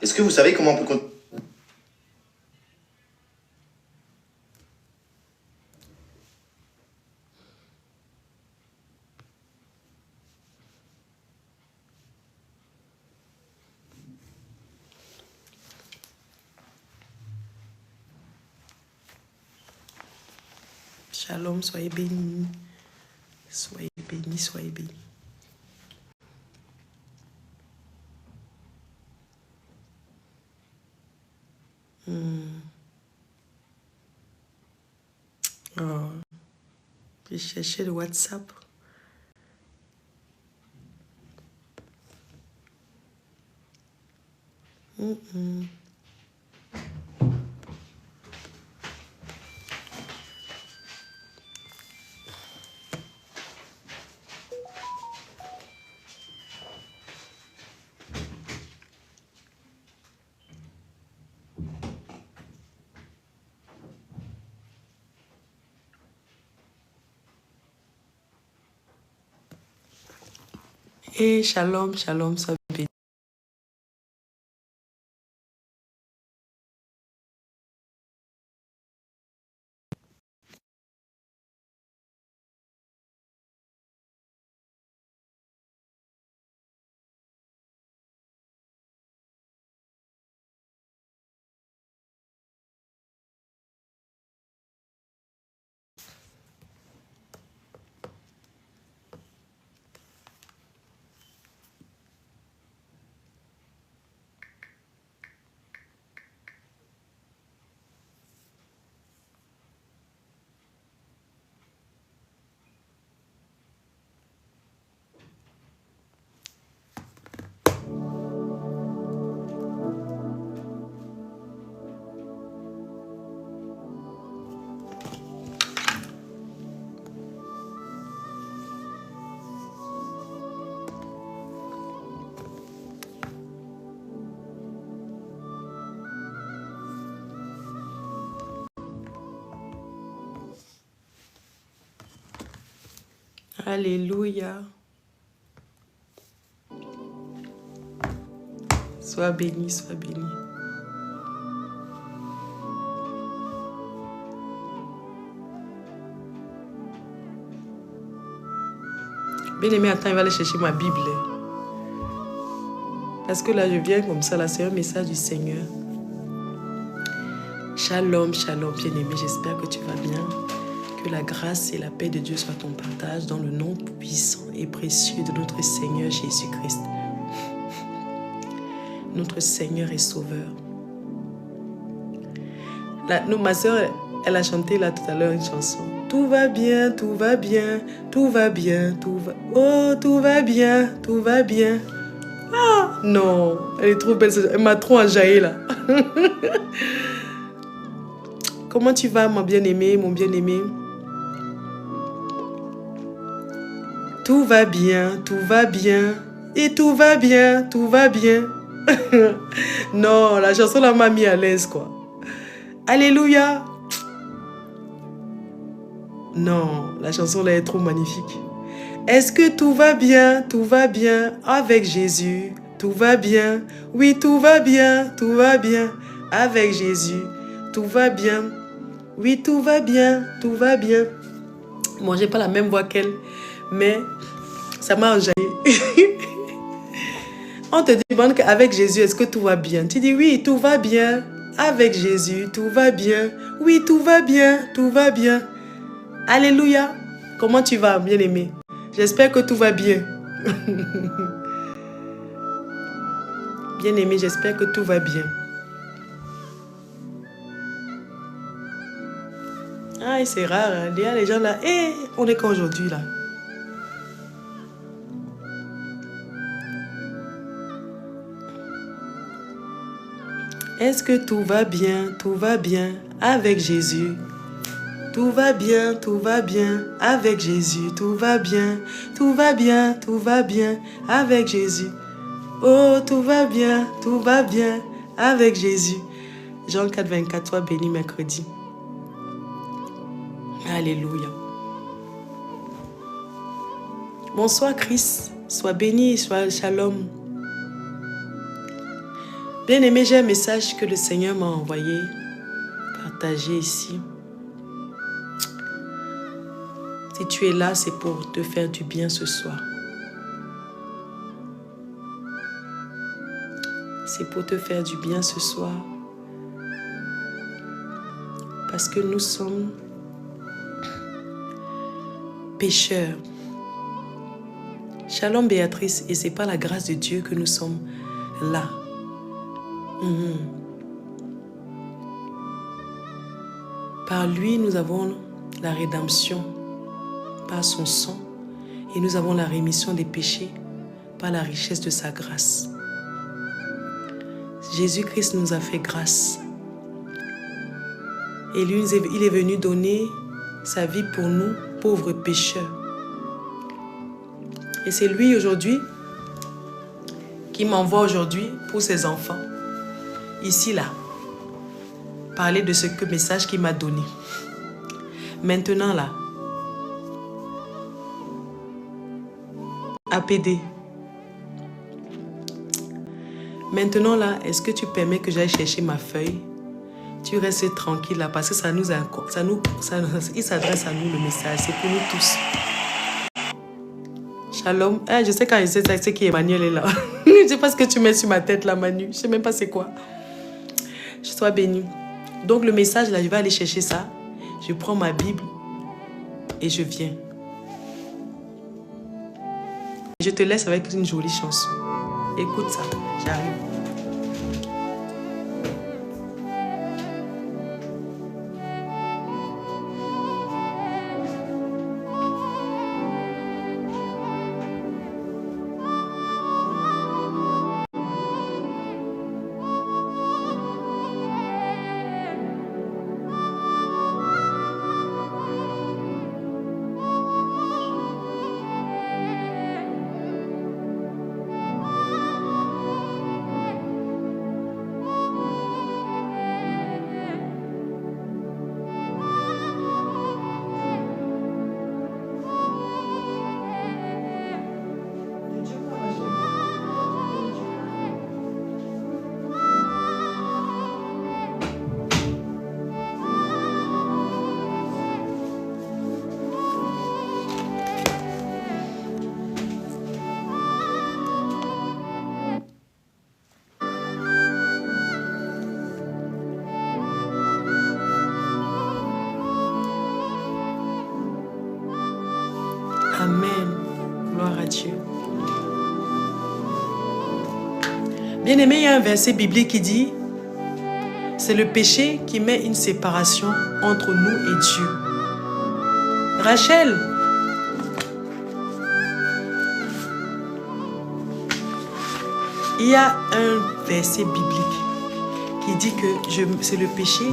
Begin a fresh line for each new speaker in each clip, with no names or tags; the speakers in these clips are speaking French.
Est-ce que vous savez comment on peut...
Shalom, soyez bénis. Soyez bénis, soyez bénis. Oh, j'ai cherché le WhatsApp. Et shalom, shalom, soyez bénis. Alléluia. Sois béni, sois béni. Bien-aimé, attends, il va aller chercher ma Bible. Parce que là, je viens comme ça, là, c'est un message du Seigneur. Shalom, shalom, bien-aimé, j'espère que tu vas bien. Que la grâce et la paix de Dieu soient ton partage dans le nom puissant et précieux de notre Seigneur Jésus-Christ. Notre Seigneur et Sauveur. Là, ma soeur, elle a chanté là tout à l'heure une chanson. Tout va bien, tout va bien, tout va bien, tout va... Oh, tout va bien, tout va bien. Ah, non, elle est trop belle, elle m'a trop enjaillée là. Comment tu vas, mon bien-aimé, mon bien-aimé? Tout va bien, tout va bien, et tout va bien, tout va bien. Non, la chanson là m'a mis à l'aise, quoi. Alléluia. Non, la chanson là est trop magnifique. Est-ce que tout va bien avec Jésus? Tout va bien, oui, tout va bien avec Jésus. Tout va bien, oui, tout va bien. Moi, j'ai pas la même voix qu'elle, mais ça m'a enjaillé. On te demande qu'avec Jésus, est-ce que tout va bien? Tu dis oui, tout va bien. Avec Jésus, tout va bien. Oui, tout va bien. Alléluia. Comment tu vas, bien-aimé? J'espère que tout va bien. Bien-aimé, j'espère que tout va bien. Ah, c'est rare. Hein? Il y a les gens là. Eh, on est quand aujourd'hui là? Est-ce que tout va bien avec Jésus? Tout va bien avec Jésus. Tout va bien avec Jésus. Oh, tout va bien avec Jésus. Jean 4, 24, sois béni mercredi. Alléluia. Bonsoir Chris, sois béni, sois shalom. Bien-aimé, j'ai un message que le Seigneur m'a envoyé, partagé ici. Si tu es là, c'est pour te faire du bien ce soir. C'est pour te faire du bien ce soir. Parce que nous sommes pécheurs. Shalom Béatrice, et c'est par la grâce de Dieu que nous sommes là. Par lui, nous avons la rédemption, par son sang, et nous avons la rémission des péchés par la richesse de sa grâce. Jésus-Christ nous a fait grâce. Et lui, il est venu donner sa vie pour nous, pauvres pécheurs. Et c'est lui aujourd'hui qui m'envoie aujourd'hui pour ses enfants. Ici, là. Parler de ce message qu'il m'a donné. Maintenant, là. APD. Maintenant, là, est-ce que tu permets que j'aille chercher ma feuille? Tu restes tranquille, là, parce que il s'adresse à nous, le message. C'est pour nous tous. Shalom. Je sais quand je sais qui Emmanuel est là. Je ne sais pas ce que tu mets sur ma tête là, Manu. Je ne sais même pas c'est quoi. Je sois béni. Donc le message là, je vais aller chercher ça. Je prends ma Bible et je viens. Je te laisse avec une jolie chanson. Écoute ça, j'arrive. Amen. Gloire à Dieu. Bien-aimé, il y a un verset biblique qui dit, c'est le péché qui met une séparation entre nous et Dieu. Rachel, il y a un verset biblique qui dit que c'est le péché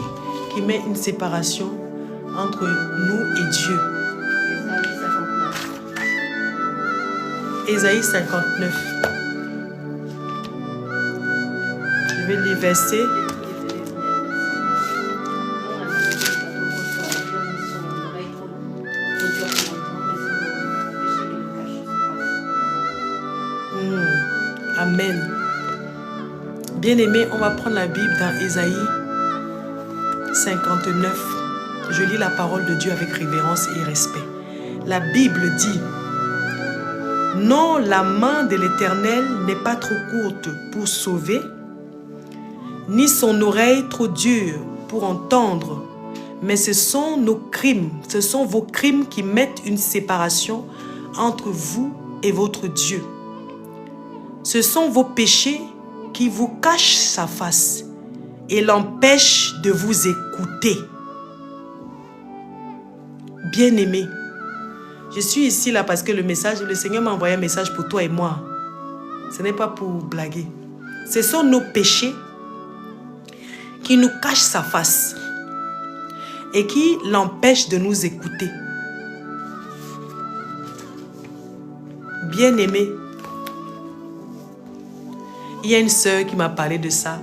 qui met une séparation entre nous et Dieu. Ésaïe 59. Je vais lire verset. Amen. Bien-aimé, on va prendre la Bible dans Ésaïe 59. Je lis la parole de Dieu avec révérence et respect. La Bible dit: non, la main de l'Éternel n'est pas trop courte pour sauver, ni son oreille trop dure pour entendre, mais ce sont nos crimes, ce sont vos crimes qui mettent une séparation entre vous et votre Dieu. Ce sont vos péchés qui vous cachent sa face et l'empêchent de vous écouter. Bien-aimé, je suis ici là parce que le Seigneur m'a envoyé un message pour toi et moi. Ce n'est pas pour blaguer. Ce sont nos péchés qui nous cachent sa face et qui l'empêchent de nous écouter. Bien-aimé, il y a une sœur qui m'a parlé de ça.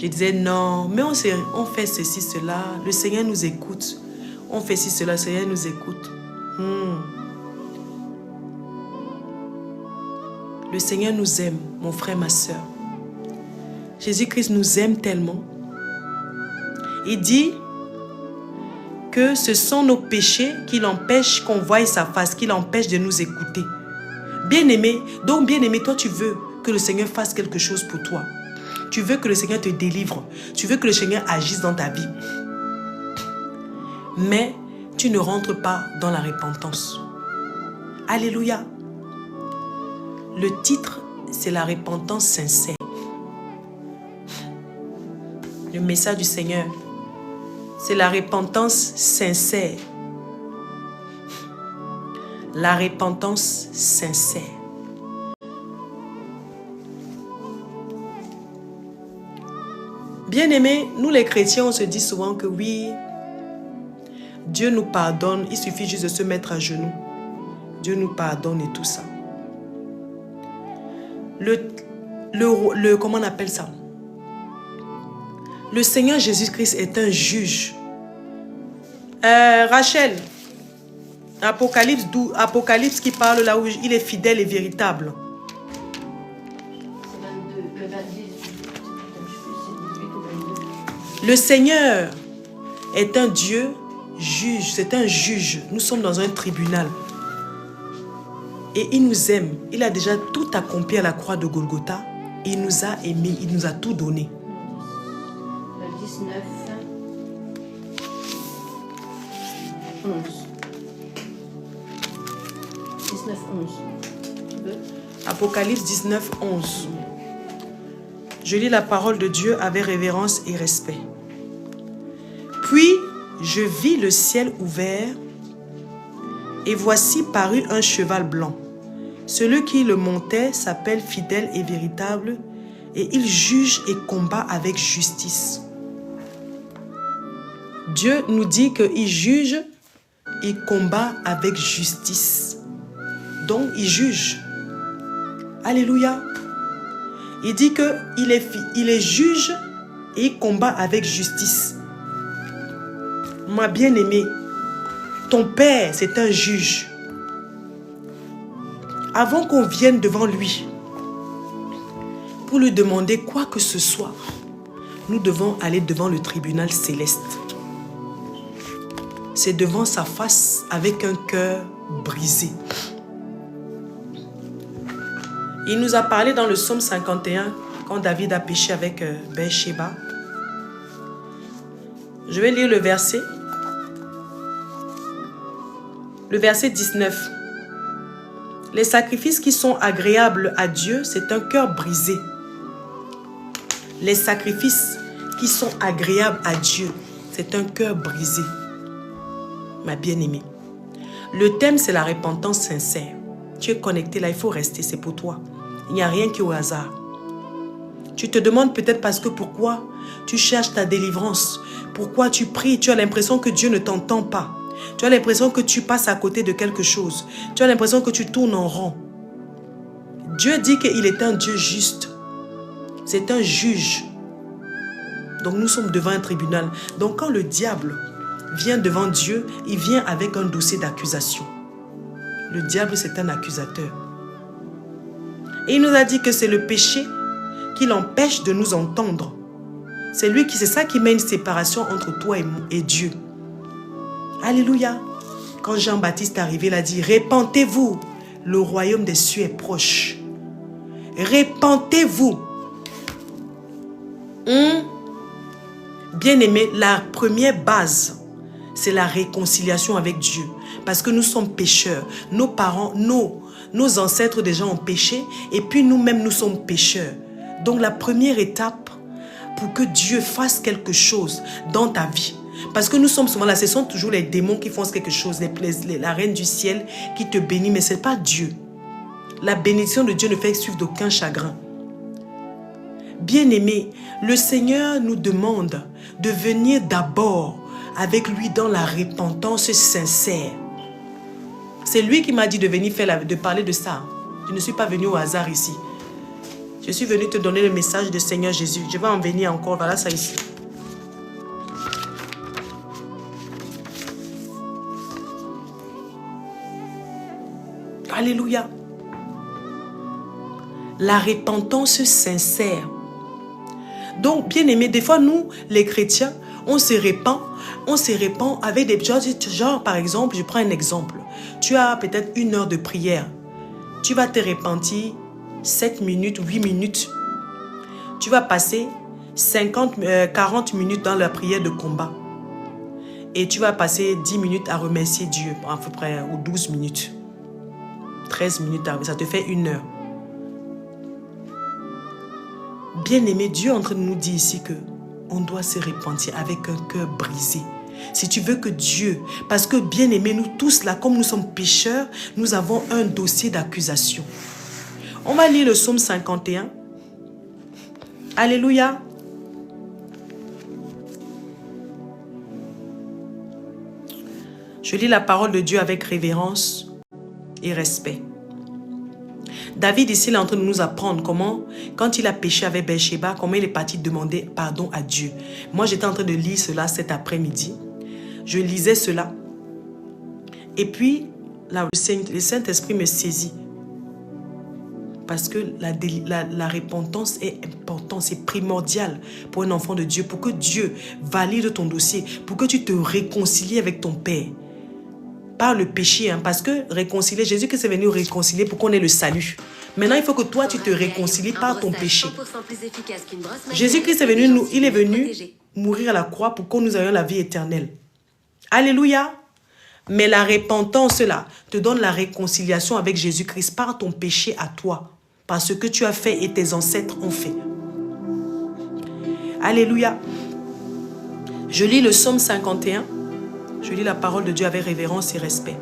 Je disais non, mais on fait ceci, cela. Le Seigneur nous écoute. On fait ceci, cela, le Seigneur nous écoute. Le Seigneur nous aime, mon frère, ma soeur. Jésus-Christ nous aime tellement. Il dit que ce sont nos péchés qui l'empêchent qu'on voie sa face, qui l'empêchent de nous écouter. Bien-aimé, donc bien-aimé, toi tu veux que le Seigneur fasse quelque chose pour toi. Tu veux que le Seigneur te délivre. Tu veux que le Seigneur agisse dans ta vie. Mais tu ne rentres pas dans la repentance. Alléluia. Le titre, c'est la repentance sincère. Le message du Seigneur, c'est la repentance sincère. La repentance sincère. Bien-aimés, nous les chrétiens, on se dit souvent que oui, Dieu nous pardonne, il suffit juste de se mettre à genoux. Dieu nous pardonne et tout ça. Comment on appelle ça? Le Seigneur Jésus-Christ est un juge. Rachel, Apocalypse qui parle là où il est fidèle et véritable. Le Seigneur est un Dieu juge, c'est un juge. Nous sommes dans un tribunal. Et il nous aime. Il a déjà tout accompli à la croix de Golgotha. Il nous a aimés, il nous a tout donné.
Le 19, 11. 19, 11.
Apocalypse 19, 11. Je lis la parole de Dieu avec révérence et respect. Puis, je vis le ciel ouvert, et voici parut un cheval blanc. Celui qui le montait s'appelle fidèle et véritable, et il juge et combat avec justice. Dieu nous dit qu'il juge, il combat avec justice. Donc, il juge. Alléluia. Il dit qu'il est juge et il combat avec justice. Ma bien-aimée, ton Père, c'est un juge. Avant qu'on vienne devant lui, pour lui demander quoi que ce soit, nous devons aller devant le tribunal céleste. C'est devant sa face avec un cœur brisé. Il nous a parlé dans le psaume 51, quand David a péché avec Bathsheba. Je vais lire le verset. Le verset 19. Les sacrifices qui sont agréables à Dieu, c'est un cœur brisé. Les sacrifices qui sont agréables à Dieu, c'est un cœur brisé. Ma bien-aimée. Le thème, c'est la repentance sincère. Tu es connecté là, il faut rester, c'est pour toi. Il n'y a rien qui est au hasard. Tu te demandes peut-être parce que pourquoi tu cherches ta délivrance. Pourquoi tu pries, tu as l'impression que Dieu ne t'entend pas. Tu as l'impression que tu passes à côté de quelque chose. Tu as l'impression que tu tournes en rond. Dieu dit qu'il est un Dieu juste. C'est un juge. Donc nous sommes devant un tribunal. Donc quand le diable vient devant Dieu, il vient avec un dossier d'accusation. Le diable, c'est un accusateur. Et il nous a dit que c'est le péché qui l'empêche de nous entendre. C'est ça qui met une séparation entre toi et Dieu. Alléluia. Quand Jean-Baptiste est arrivé, il a dit, répentez-vous, le royaume des cieux est proche. Répentez-vous. Bien-aimé, la première base, c'est la réconciliation avec Dieu. Parce que nous sommes pécheurs. Nos parents, nos ancêtres déjà ont péché. Et puis nous-mêmes, nous sommes pécheurs. Donc la première étape pour que Dieu fasse quelque chose dans ta vie. Parce que nous sommes souvent là, ce sont toujours les démons qui font quelque chose. La reine du ciel qui te bénit, mais ce n'est pas Dieu. La bénédiction de Dieu ne fait suivre d'aucun chagrin. Bien-aimé, le Seigneur nous demande de venir d'abord avec lui dans la repentance sincère. C'est lui qui m'a dit de venir de parler de ça. Je ne suis pas venu au hasard ici. Je suis venu te donner le message du Seigneur Jésus. Je vais en venir encore. Voilà ça ici. Alléluia. La repentance sincère. Donc, bien aimé, des fois, nous, les chrétiens, on se répand avec des choses, genre, par exemple, je prends un exemple. Tu as peut-être 1 heure de prière. Tu vas te repentir 7 minutes, 8 minutes. Tu vas passer 40 minutes dans la prière de combat. Et tu vas passer 10 minutes à remercier Dieu, à peu près, ou 12 minutes. 13 minutes, ça te fait 1 heure. Bien-aimé, Dieu est en train de nous dire ici que on doit se repentir avec un cœur brisé. Si tu veux que Dieu, parce que bien-aimé, nous tous là, comme nous sommes pécheurs, nous avons un dossier d'accusation. On va lire le psaume 51. Alléluia. Je lis la parole de Dieu avec révérence et respect. David ici, il est en train de nous apprendre comment, quand il a péché avec Bathsheba, comment il est parti demander pardon à Dieu. Moi, j'étais en train de lire cela cet après-midi. Je lisais cela. Et puis, là, le Saint-Esprit me saisit. Parce que la repentance est importante, c'est primordial pour un enfant de Dieu, pour que Dieu valide ton dossier, pour que tu te réconcilies avec ton Père. Par le péché, parce que réconcilier, Jésus-Christ est venu réconcilier pour qu'on ait le salut. Maintenant, il faut que toi, tu te réconcilies par ton péché. Jésus-Christ est venu, il est venu mourir à la croix pour que nous ayons la vie éternelle. Alléluia. Mais la repentance, là, te donne la réconciliation avec Jésus-Christ par ton péché à toi, par ce que tu as fait et tes ancêtres ont fait. Alléluia. Je lis le psaume 51. Je lis la parole de Dieu avec révérence et respect.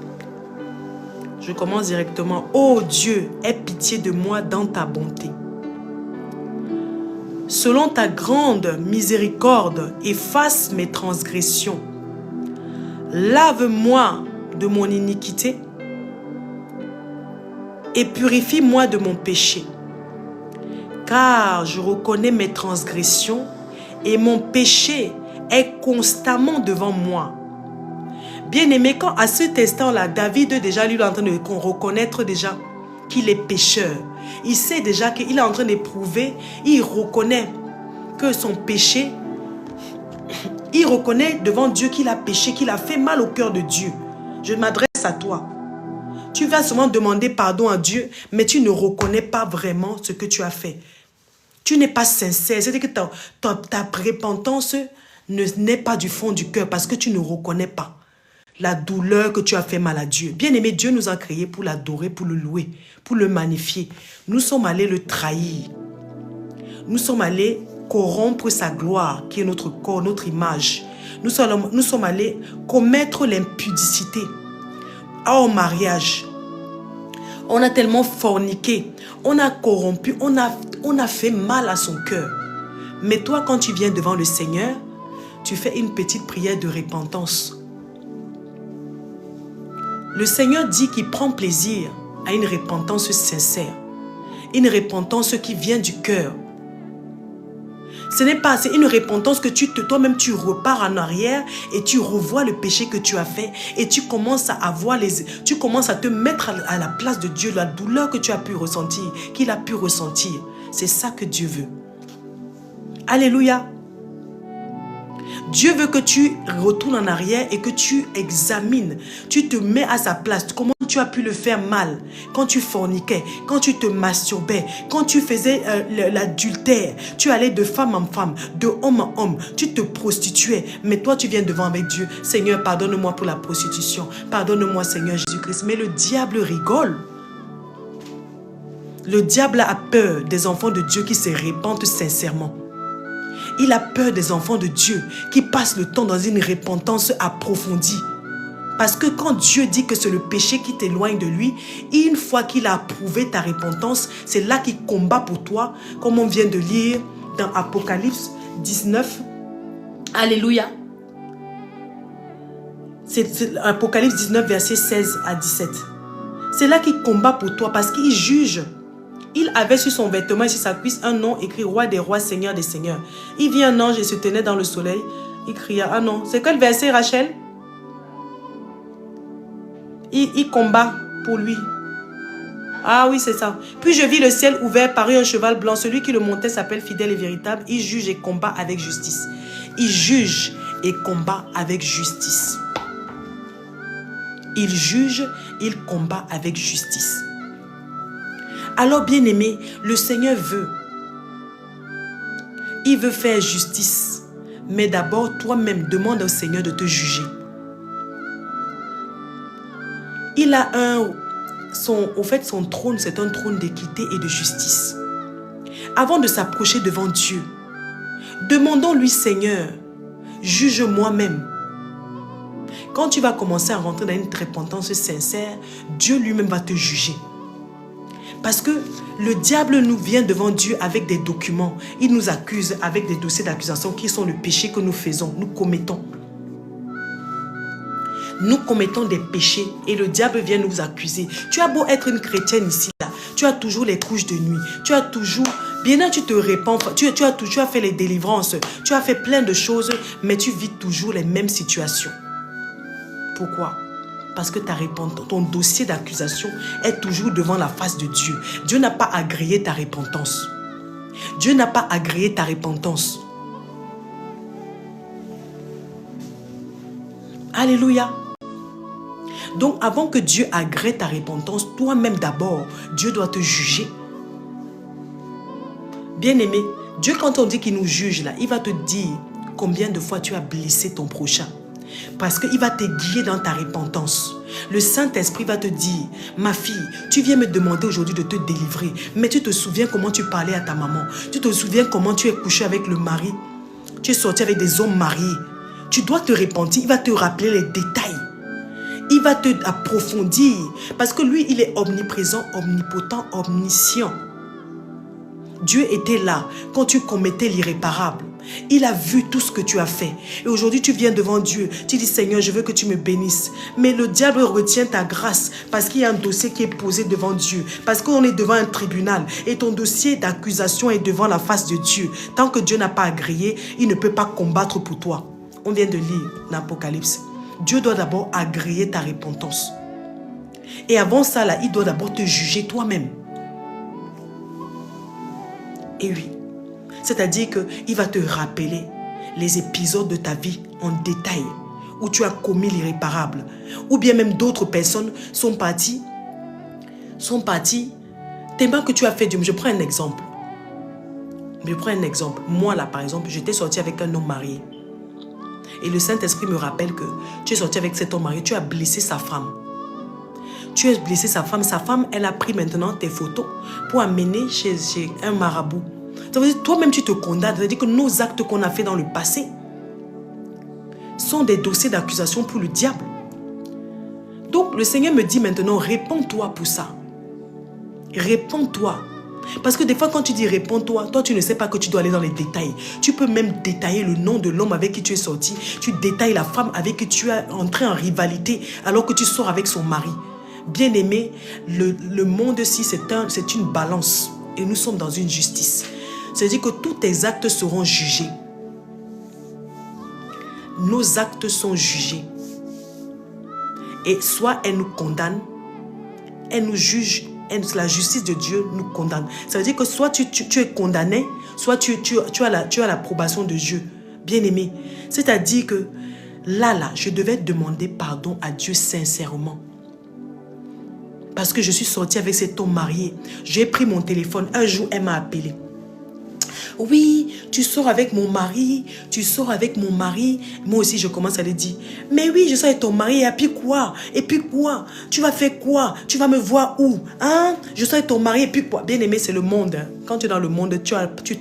Je commence directement. Ô Dieu, aie pitié de moi dans ta bonté. Selon ta grande miséricorde, efface mes transgressions. Lave-moi de mon iniquité et purifie-moi de mon péché. Car je reconnais mes transgressions et mon péché est constamment devant moi. Bien-aimé, quand à cet instant-là, David déjà lui est en train de reconnaître déjà qu'il est pécheur. Il sait déjà qu'il est en train d'éprouver, il reconnaît que son péché, il reconnaît devant Dieu qu'il a péché, qu'il a fait mal au cœur de Dieu. Je m'adresse à toi. Tu vas seulement demander pardon à Dieu, mais tu ne reconnais pas vraiment ce que tu as fait. Tu n'es pas sincère, c'est-à-dire que ta repentance n'est pas du fond du cœur parce que tu ne reconnais pas la douleur que tu as fait mal à Dieu. Bien-aimé, Dieu nous a créés pour l'adorer, pour le louer, pour le magnifier. Nous sommes allés le trahir. Nous sommes allés corrompre sa gloire, qui est notre corps, notre image. Nous sommes allés commettre l'impudicité. Au mariage, on a tellement forniqué, on a corrompu, on a fait mal à son cœur. Mais toi, quand tu viens devant le Seigneur, tu fais une petite prière de repentance. Le Seigneur dit qu'il prend plaisir à une repentance sincère. Une repentance qui vient du cœur. Ce n'est pas, c'est une repentance que toi-même tu repars en arrière et tu revois le péché que tu as fait et tu commences à te mettre à la place de Dieu, la douleur que tu as pu ressentir, qu'il a pu ressentir. C'est ça que Dieu veut. Alléluia. Dieu veut que tu retournes en arrière et que tu examines, tu te mets à sa place. Comment tu as pu le faire mal quand tu forniquais, quand tu te masturbais, quand tu faisais l'adultère, tu allais de femme en femme, de homme en homme, tu te prostituais. Mais toi, tu viens devant avec Dieu. Seigneur, pardonne-moi pour la prostitution. Pardonne-moi, Seigneur Jésus-Christ. Mais le diable rigole. Le diable a peur des enfants de Dieu qui se repentent sincèrement. Il a peur des enfants de Dieu qui passent le temps dans une repentance approfondie. Parce que quand Dieu dit que c'est le péché qui t'éloigne de lui, une fois qu'il a approuvé ta repentance, c'est là qu'il combat pour toi, comme on vient de lire dans Apocalypse 19. Alléluia. C'est Apocalypse 19, versets 16 à 17. C'est là qu'il combat pour toi parce qu'il juge Il avait sur son vêtement et sur sa cuisse un nom écrit roi des rois, seigneur des seigneurs. Il vit un ange et se tenait dans le soleil. Il cria, ah non, c'est quel verset Rachel? Il combat pour lui. Ah oui, c'est ça. Puis je vis le ciel ouvert, parut un cheval blanc. Celui qui le montait s'appelle fidèle et véritable. Il juge et combat avec justice. Il juge et combat avec justice. Il juge, il combat avec justice. Alors, bien-aimé, le Seigneur veut. Il veut faire justice. Mais d'abord, toi-même, demande au Seigneur de te juger. Il a son trône, c'est un trône d'équité et de justice. Avant de s'approcher devant Dieu, demandons-lui, Seigneur, juge moi-même. Quand tu vas commencer à rentrer dans une repentance sincère, Dieu lui-même va te juger. Parce que le diable nous vient devant Dieu avec des documents. Il nous accuse avec des dossiers d'accusation qui sont le péché que nous faisons, nous commettons. Nous commettons des péchés et le diable vient nous accuser. Tu as beau être une chrétienne ici, là, tu as toujours les couches de nuit. Tu as toujours, bien tu te répands, tu as fait les délivrances, tu as fait plein de choses, mais tu vis toujours les mêmes situations. Pourquoi? Parce que ton dossier d'accusation est toujours devant la face de Dieu. Dieu n'a pas agréé ta repentance. Dieu n'a pas agréé ta repentance. Alléluia. Donc, avant que Dieu agrée ta repentance, toi-même d'abord, Dieu doit te juger. Bien-aimé, Dieu, quand on dit qu'il nous juge, là, il va te dire combien de fois tu as blessé ton prochain. Parce qu'il va te guider dans ta repentance. Le Saint-Esprit va te dire, ma fille, tu viens me demander aujourd'hui de te délivrer, mais tu te souviens comment tu parlais à ta maman. Tu te souviens comment tu es couché avec le mari. Tu es sorti avec des hommes mariés. Tu dois te repentir. Il va te rappeler les détails. Il va te approfondir. Parce que lui, il est omniprésent, omnipotent, omniscient. Dieu était là quand tu commettais l'irréparable. Il a vu tout ce que tu as fait. Et aujourd'hui, tu viens devant Dieu. Tu dis, Seigneur, je veux que tu me bénisses. Mais le diable retient ta grâce parce qu'il y a un dossier qui est posé devant Dieu. Parce qu'on est devant un tribunal. Et ton dossier d'accusation est devant la face de Dieu. Tant que Dieu n'a pas agréé, il ne peut pas combattre pour toi. On vient de lire l'Apocalypse. Dieu doit d'abord agréer ta repentance. Et avant ça, là, il doit d'abord te juger toi-même. Et oui. C'est-à-dire qu'il va te rappeler les épisodes de ta vie en détail où tu as commis l'irréparable. Ou bien même d'autres personnes sont parties tellement que tu as fait du... Je prends un exemple. Moi là, par exemple, j'étais sortie avec un homme marié. Et le Saint-Esprit me rappelle que tu es sorti avec cet homme marié, tu as blessé sa femme. Tu as blessé sa femme. Sa femme, elle a pris maintenant tes photos pour amener chez un marabout. Ça veut dire toi-même tu te condamnes. Ça veut dire que nos actes qu'on a fait dans le passé sont des dossiers d'accusation pour le diable. Donc le Seigneur me dit maintenant, réponds-toi pour ça. Réponds-toi. Parce que des fois quand tu dis réponds-toi, toi tu ne sais pas que tu dois aller dans les détails. Tu peux même détailler le nom de l'homme avec qui tu es sorti. Tu détailles la femme avec qui tu es entré en rivalité alors que tu sors avec son mari. Bien aimé, le monde-ci c'est une balance et nous sommes dans une justice. C'est-à-dire que tous tes actes seront jugés. Nos actes sont jugés. Et soit elle nous condamne, elle nous juge, la justice de Dieu nous condamne. Ça veut dire que soit tu es condamné, soit tu as l'approbation de Dieu. Bien-aimé, c'est-à-dire que là, je devais demander pardon à Dieu sincèrement. Parce que je suis sortie avec cet homme marié. J'ai pris mon téléphone. Un jour, elle m'a appelé. Oui, tu sors avec mon mari, tu sors avec mon mari. Moi aussi, je commence à lui dire, mais oui, je sors avec ton mari, et puis quoi? Et puis quoi? Tu vas faire quoi? Tu vas me voir où? Hein? Je sors avec ton mari, et puis quoi? Bien aimé, c'est le monde. Quand tu es dans le monde,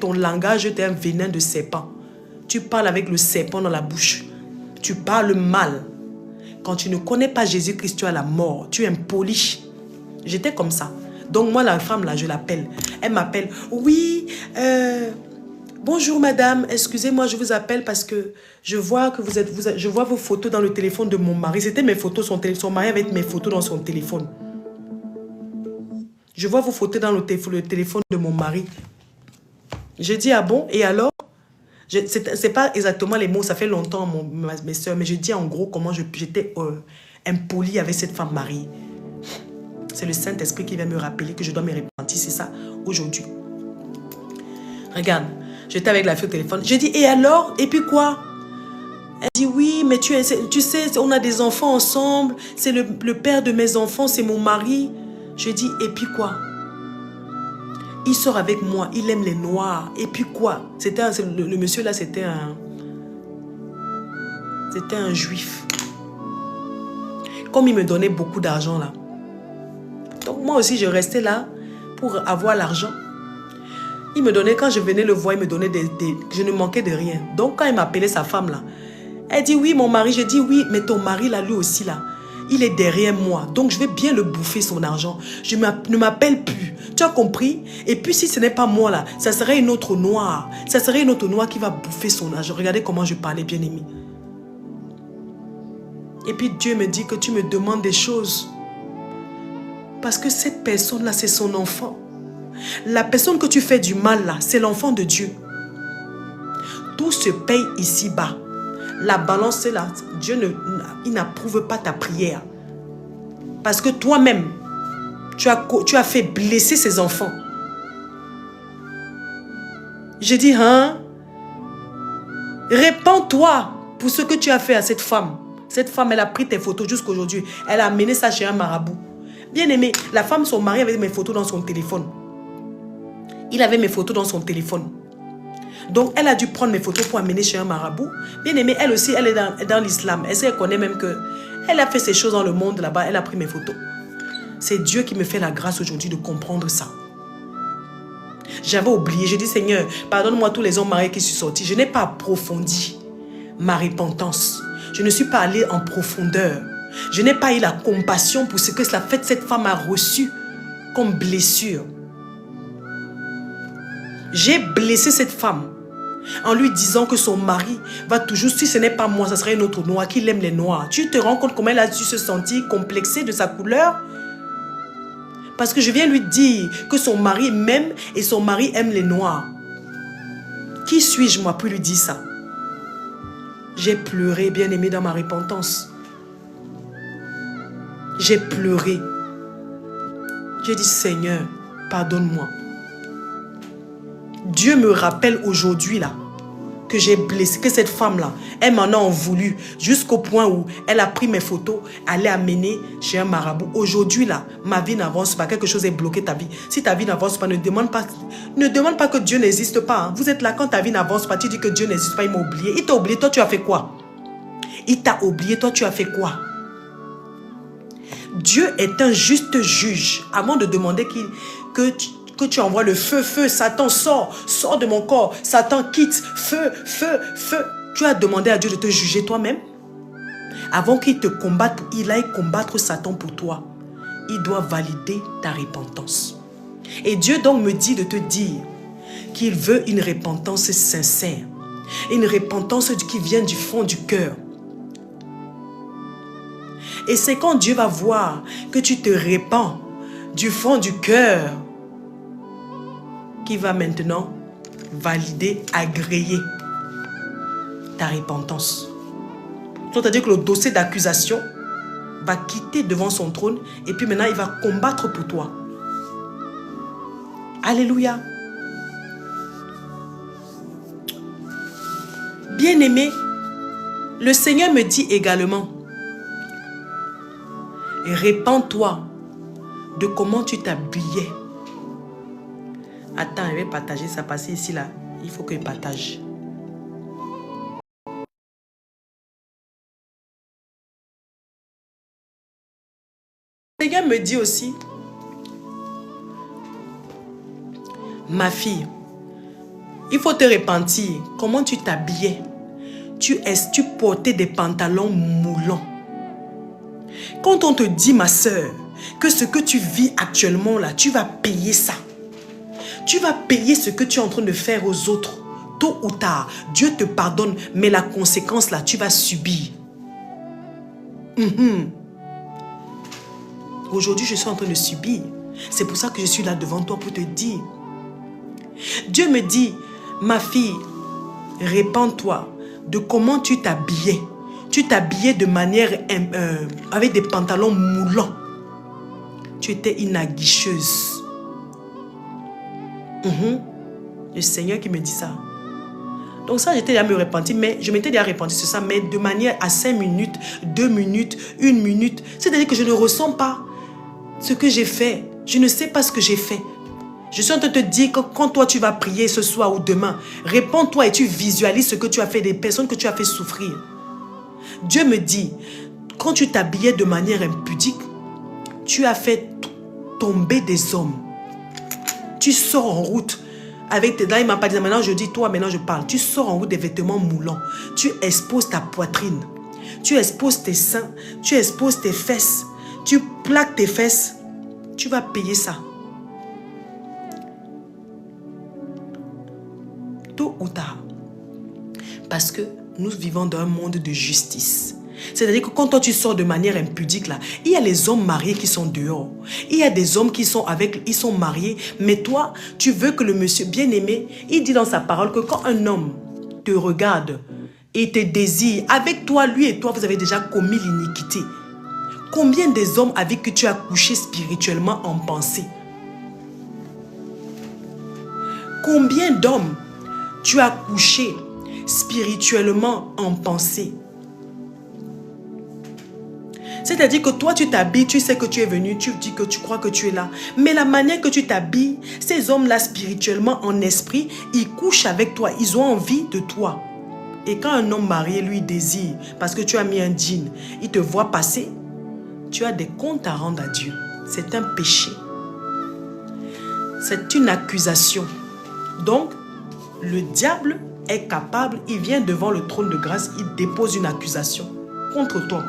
ton langage est un venin de serpent. Tu parles avec le serpent dans la bouche. Tu parles mal. Quand tu ne connais pas Jésus-Christ, tu as la mort. Tu es impoli. J'étais comme ça. Donc moi, la femme là, je l'appelle. Elle m'appelle. Oui, bonjour madame, excusez-moi, je vous appelle parce que je vois que je vois vos photos dans le téléphone de mon mari. C'était mes photos, son mari avait mes photos dans son téléphone. Je vois vos photos dans le téléphone de mon mari. Je dis, ah bon, et alors? C'est pas exactement les mots, ça fait longtemps, mes soeurs, mais je dis en gros comment j'étais impolie avec cette femme mariée. C'est le Saint-Esprit qui vient me rappeler que je dois me repentir, c'est ça, aujourd'hui. Regarde, j'étais avec la fille au téléphone. Je dis, et alors? Et puis quoi? Elle dit, oui, mais tu sais, on a des enfants ensemble. C'est le père de mes enfants, c'est mon mari. Je dis, et puis quoi? Il sort avec moi, il aime les noirs. Et puis quoi? Le monsieur là, c'était un juif. Comme il me donnait beaucoup d'argent là. Donc moi aussi, je restais là pour avoir l'argent. Il me donnait, quand je venais le voir, il me donnait je ne manquais de rien. Donc quand il m'appelait sa femme là, elle dit, oui, mon mari. Je dis, oui, mais ton mari là, lui aussi là, il est derrière moi. Donc je vais bien le bouffer son argent. Je ne m'appelle plus. Tu as compris? Et puis si ce n'est pas moi là, ça serait une autre noire. Ça serait une autre noire qui va bouffer son argent. Regardez comment je parlais, bien aimé. Et puis Dieu me dit que tu me demandes des choses. Parce que cette personne-là, c'est son enfant. La personne que tu fais du mal là, c'est l'enfant de Dieu. Tout se paye ici-bas. La balance est là. Dieu il n'approuve pas ta prière. Parce que toi-même, tu as fait blesser ses enfants. J'ai dit, hein? Répands-toi pour ce que tu as fait à cette femme. Cette femme, elle a pris tes photos jusqu'à aujourd'hui. Elle a amené ça chez un marabout. Bien aimé, la femme, son mari avait mes photos dans son téléphone. Il avait mes photos dans son téléphone. Donc, elle a dû prendre mes photos pour amener chez un marabout. Bien aimé, elle aussi, elle est dans l'islam. Elle connaît même que elle a fait ces choses dans le monde là-bas. Elle a pris mes photos. C'est Dieu qui me fait la grâce aujourd'hui de comprendre ça. J'avais oublié. Je dis, Seigneur, pardonne-moi tous les hommes mariés qui sont sortis. Je n'ai pas approfondi ma repentance. Je ne suis pas allé en profondeur. Je n'ai pas eu la compassion pour ce que cette femme a reçu comme blessure. J'ai blessé cette femme en lui disant que son mari va toujours, si ce n'est pas moi, ça serait une autre noire, qu'il aime les noirs. Tu te rends compte comment elle a dû se sentir complexée de sa couleur? Parce que je viens lui dire que son mari m'aime et son mari aime les noirs. Qui suis-je moi pour lui dire ça? J'ai pleuré, bien aimé, dans ma repentance. J'ai pleuré. J'ai dit, Seigneur, pardonne-moi. Dieu me rappelle aujourd'hui là que j'ai blessé, que cette femme-là, elle m'en a voulu jusqu'au point où elle a pris mes photos, elle les a amenées chez un marabout. Aujourd'hui là, ma vie n'avance pas, quelque chose est bloqué ta vie. Si ta vie n'avance pas, ne demande pas que Dieu n'existe pas. Hein. Vous êtes là quand ta vie n'avance pas, tu dis que Dieu n'existe pas, il m'a oublié. Il t'a oublié, toi tu as fait quoi? Il t'a oublié, toi tu as fait quoi? Dieu est un juste juge. Avant de demander que tu envoies le feu, Satan, sors de mon corps, Satan quitte, feu. Tu as demandé à Dieu de te juger toi-même. Avant qu'il te combatte, il aille combattre Satan pour toi. Il doit valider ta repentance. Et Dieu donc me dit de te dire qu'il veut une repentance sincère. Une repentance qui vient du fond du cœur. Et c'est quand Dieu va voir que tu te répands du fond du cœur qui va maintenant valider, agréer ta repentance. C'est-à-dire que le dossier d'accusation va quitter devant son trône et puis maintenant il va combattre pour toi. Alléluia. Bien-aimé, le Seigneur me dit également, répands-toi de comment tu t'habillais. Attends, je vais partager ça parce que ici, là, il faut que je partage. Le Seigneur me dit aussi, ma fille, il faut te repentir. Comment tu t'habillais? Tu portais des pantalons moulants. Quand on te dit, ma soeur, que ce que tu vis actuellement là, tu vas payer ça. Tu vas payer ce que tu es en train de faire aux autres. Tôt ou tard, Dieu te pardonne, mais la conséquence là, tu vas subir. Aujourd'hui, je suis en train de subir. C'est pour ça que je suis là devant toi pour te dire. Dieu me dit, ma fille, répands-toi de comment tu t'habillais. Tu t'habillais de manière avec des pantalons moulants. Tu étais une aguicheuse. Le Seigneur qui me dit ça. Donc ça, j'étais déjà me repentir, mais je m'étais déjà repenti sur ça, mais de manière à 5 minutes, 2 minutes, 1 minute. C'est-à-dire que je ne ressens pas ce que j'ai fait. Je ne sais pas ce que j'ai fait. Je suis en train de te dire que quand toi tu vas prier ce soir ou demain, réponds-toi et tu visualises ce que tu as fait, des personnes que tu as fait souffrir. Dieu me dit, quand tu t'habillais de manière impudique, tu as fait tomber des hommes. Tu sors en route avec tes dents. Il ne m'a pas dit, maintenant je dis, toi, maintenant je parle. Tu sors en route des vêtements moulants. Tu exposes ta poitrine. Tu exposes tes seins. Tu exposes tes fesses. Tu plaques tes fesses. Tu vas payer ça. Tôt ou tard. Parce que nous vivons dans un monde de justice. C'est-à-dire que quand toi tu sors de manière impudique là, il y a les hommes mariés qui sont dehors. Il y a des hommes qui sont ils sont mariés, mais toi, tu veux que le monsieur bien-aimé, il dit dans sa parole que quand un homme te regarde et te désire, avec toi, lui et toi, vous avez déjà commis l'iniquité. Combien des hommes avec qui tu as couché spirituellement en pensée? Combien d'hommes tu as couché spirituellement en pensée? C'est-à-dire que toi, tu t'habilles, tu sais que tu es venu, tu dis que tu crois que tu es là. Mais la manière que tu t'habilles, ces hommes-là, spirituellement, en esprit, ils couchent avec toi. Ils ont envie de toi. Et quand un homme marié, lui, désire, parce que tu as mis un jean, il te voit passer, tu as des comptes à rendre à Dieu. C'est un péché. C'est une accusation. Donc, le diable est capable, il vient devant le trône de grâce, il dépose une accusation contre toi.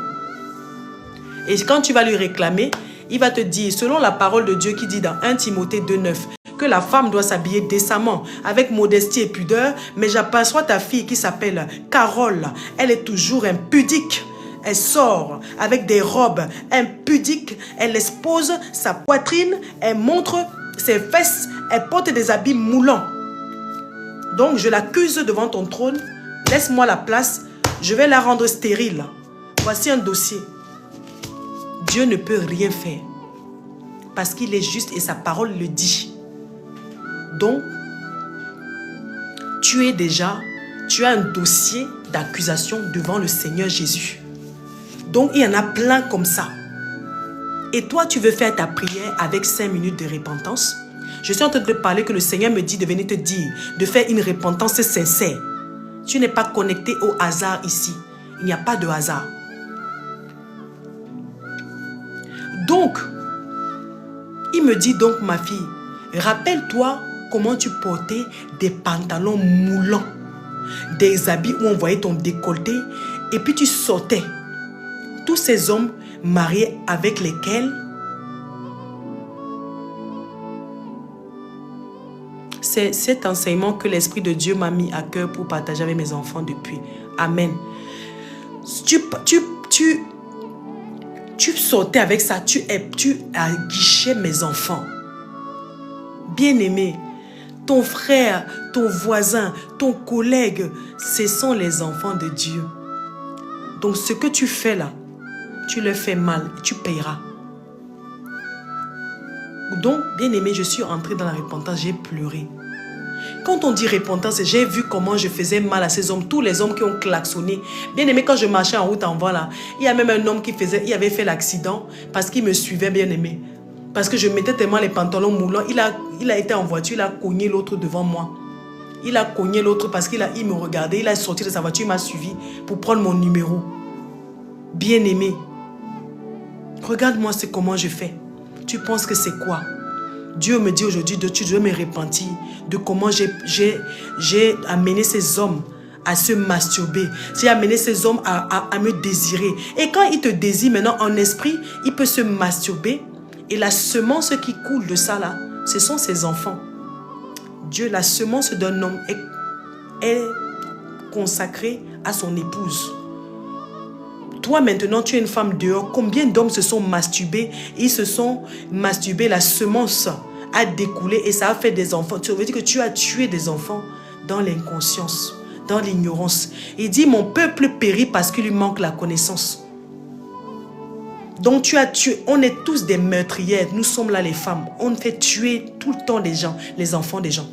Et quand tu vas lui réclamer, il va te dire, selon la parole de Dieu qui dit dans 1 Timothée 2,9, que la femme doit s'habiller décemment, avec modestie et pudeur, mais j'aperçois ta fille qui s'appelle Carole. Elle est toujours impudique. Elle sort avec des robes impudiques. Elle expose sa poitrine. Elle montre ses fesses. Elle porte des habits moulants. Donc, je l'accuse devant ton trône. Laisse-moi la place. Je vais la rendre stérile. Voici un dossier. Dieu ne peut rien faire parce qu'il est juste et sa parole le dit. Donc, tu as un dossier d'accusation devant le Seigneur Jésus. Donc, il y en a plein comme ça. Et toi, tu veux faire ta prière avec 5 minutes de repentance. Je suis en train de te parler que le Seigneur me dit de venir te dire de faire une repentance sincère. Tu n'es pas connecté au hasard ici. Il n'y a pas de hasard. Donc, il me dit donc, ma fille, rappelle-toi comment tu portais des pantalons moulants, des habits où on voyait ton décolleté, et puis tu sortais. Tous ces hommes mariés avec lesquels c'est cet enseignement que l'Esprit de Dieu m'a mis à cœur pour partager avec mes enfants depuis. Amen. Tu sortais avec ça, tu aguichais mes enfants. Bien-aimé, ton frère, ton voisin, ton collègue, ce sont les enfants de Dieu. Donc ce que tu fais là, tu le fais mal et tu payeras. Donc, bien-aimé, je suis entrée dans la repentance, j'ai pleuré. Quand on dit repentance, j'ai vu comment je faisais mal à ces hommes, tous les hommes qui ont klaxonné. Bien aimé, quand je marchais en route en voie là, il y a même un homme il avait fait l'accident parce qu'il me suivait, bien aimé. Parce que je mettais tellement les pantalons moulants, il a été en voiture, il a cogné l'autre devant moi. Il a cogné l'autre parce qu'il me regardait, il a sorti de sa voiture, il m'a suivi pour prendre mon numéro. Bien aimé, regarde-moi comment je fais. Tu penses que c'est quoi? Dieu me dit aujourd'hui de tu dois me repentir de comment j'ai amené ces hommes à se masturber. J'ai amené ces hommes à me désirer. Et quand il te désire maintenant en esprit, il peut se masturber. Et la semence qui coule de ça là, ce sont ses enfants. Dieu, la semence d'un homme est consacrée à son épouse. Toi, maintenant, tu es une femme dehors. Combien d'hommes se sont masturbés? Ils se sont masturbés, la semence a découlé et ça a fait des enfants. Tu veux dire que tu as tué des enfants dans l'inconscience, dans l'ignorance. Il dit, mon peuple périt parce qu'il lui manque la connaissance. Donc tu as tué, on est tous des meurtrières, nous sommes là les femmes. On fait tuer tout le temps des gens, les enfants des gens.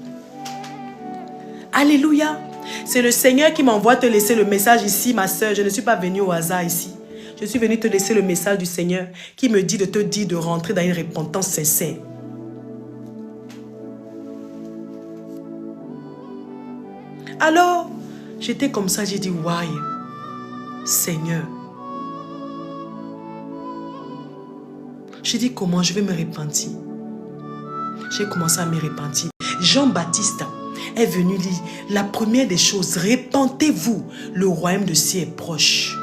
Alléluia. C'est le Seigneur qui m'envoie te laisser le message ici, ma soeur. Je ne suis pas venue au hasard ici. Je suis venue te laisser le message du Seigneur qui me dit de te dire de rentrer dans une repentance sincère. Alors, j'étais comme ça, j'ai dit, why, Seigneur. J'ai dit, comment je vais me repentir? J'ai commencé à me repentir. Jean-Baptiste est venu dire, la première des choses, repentez-vous, le royaume de ciel est proche.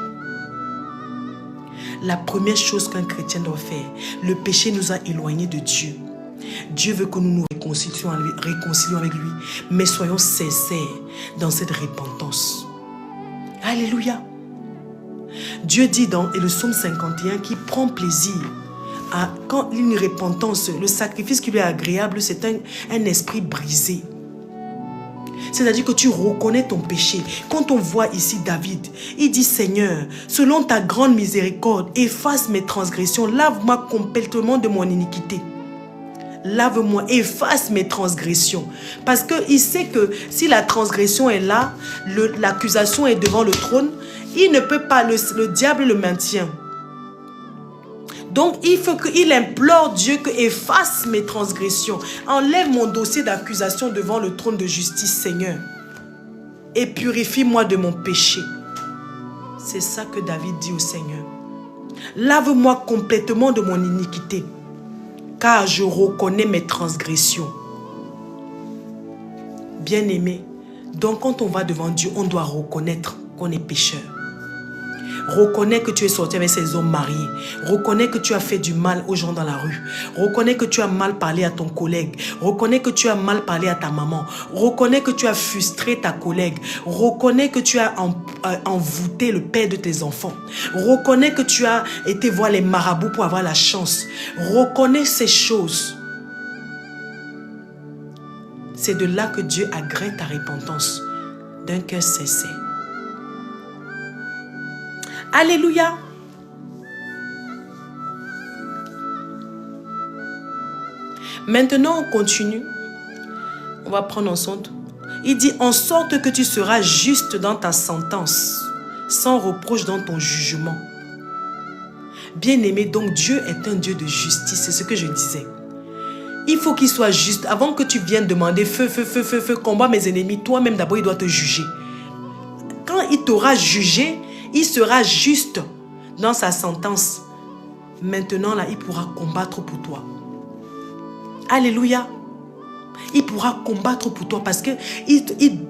La première chose qu'un chrétien doit faire, le péché nous a éloignés de Dieu. Dieu veut que nous nous réconcilions avec lui, mais soyons sincères dans cette repentance. Alléluia. Dieu dit dans le psaume 51 qu'il prend plaisir à, quand une repentance, le sacrifice qui lui est agréable, c'est un esprit brisé. C'est-à-dire que tu reconnais ton péché. Quand on voit ici David, il dit, Seigneur, selon ta grande miséricorde, efface mes transgressions, lave-moi complètement de mon iniquité. Lave-moi, efface mes transgressions. Parce qu'il sait que si la transgression est là, l'accusation est devant le trône, il ne peut pas, le diable le maintient. Donc, il faut qu'il implore Dieu que efface mes transgressions. Enlève mon dossier d'accusation devant le trône de justice, Seigneur. Et purifie-moi de mon péché. C'est ça que David dit au Seigneur. Lave-moi complètement de mon iniquité, car je reconnais mes transgressions. Bien-aimé, donc quand on va devant Dieu, on doit reconnaître qu'on est pécheur. Reconnais que tu es sorti avec ces hommes mariés. Reconnais que tu as fait du mal aux gens dans la rue. Reconnais que tu as mal parlé à ton collègue. Reconnais que tu as mal parlé à ta maman. Reconnais que tu as frustré ta collègue. Reconnais que tu as envoûté le père de tes enfants. Reconnais que tu as été voir les marabouts pour avoir la chance. Reconnais ces choses. C'est de là que Dieu agrée ta repentance d'un cœur sincère. Alléluia. Maintenant, on continue. On va prendre ensemble. Il dit, en sorte que tu seras juste dans ta sentence, sans reproche dans ton jugement. Bien-aimé, donc Dieu est un Dieu de justice, c'est ce que je disais. Il faut qu'il soit juste. Avant que tu viennes demander feu, feu, feu, feu, feu, combat mes ennemis, toi-même d'abord, il doit te juger. Quand il t'aura jugé, il sera juste dans sa sentence. Maintenant, là, il pourra combattre pour toi. Alléluia. Il pourra combattre pour toi parce que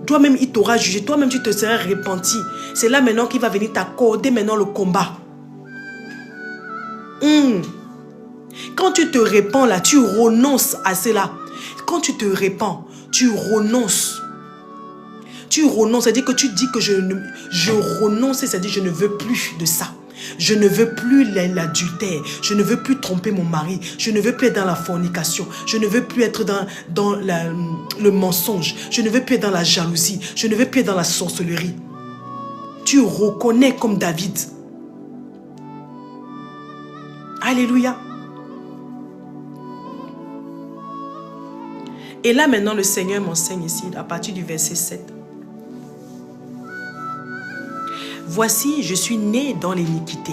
toi-même, il t'aura jugé. Toi-même, tu te seras repenti. C'est là maintenant qu'il va venir t'accorder maintenant le combat. Quand tu te répands là, tu renonces à cela. Quand tu te répands, tu renonces. Tu renonces, c'est-à-dire que tu dis que je renonce, c'est-à-dire que je ne veux plus de ça. Je ne veux plus l'adultère. Je ne veux plus tromper mon mari. Je ne veux plus être dans la fornication. Je ne veux plus être dans le mensonge. Je ne veux plus être dans la jalousie. Je ne veux plus être dans la sorcellerie. Tu reconnais comme David. Alléluia. Et là maintenant le Seigneur m'enseigne ici à partir du verset 7. Voici, je suis né dans l'iniquité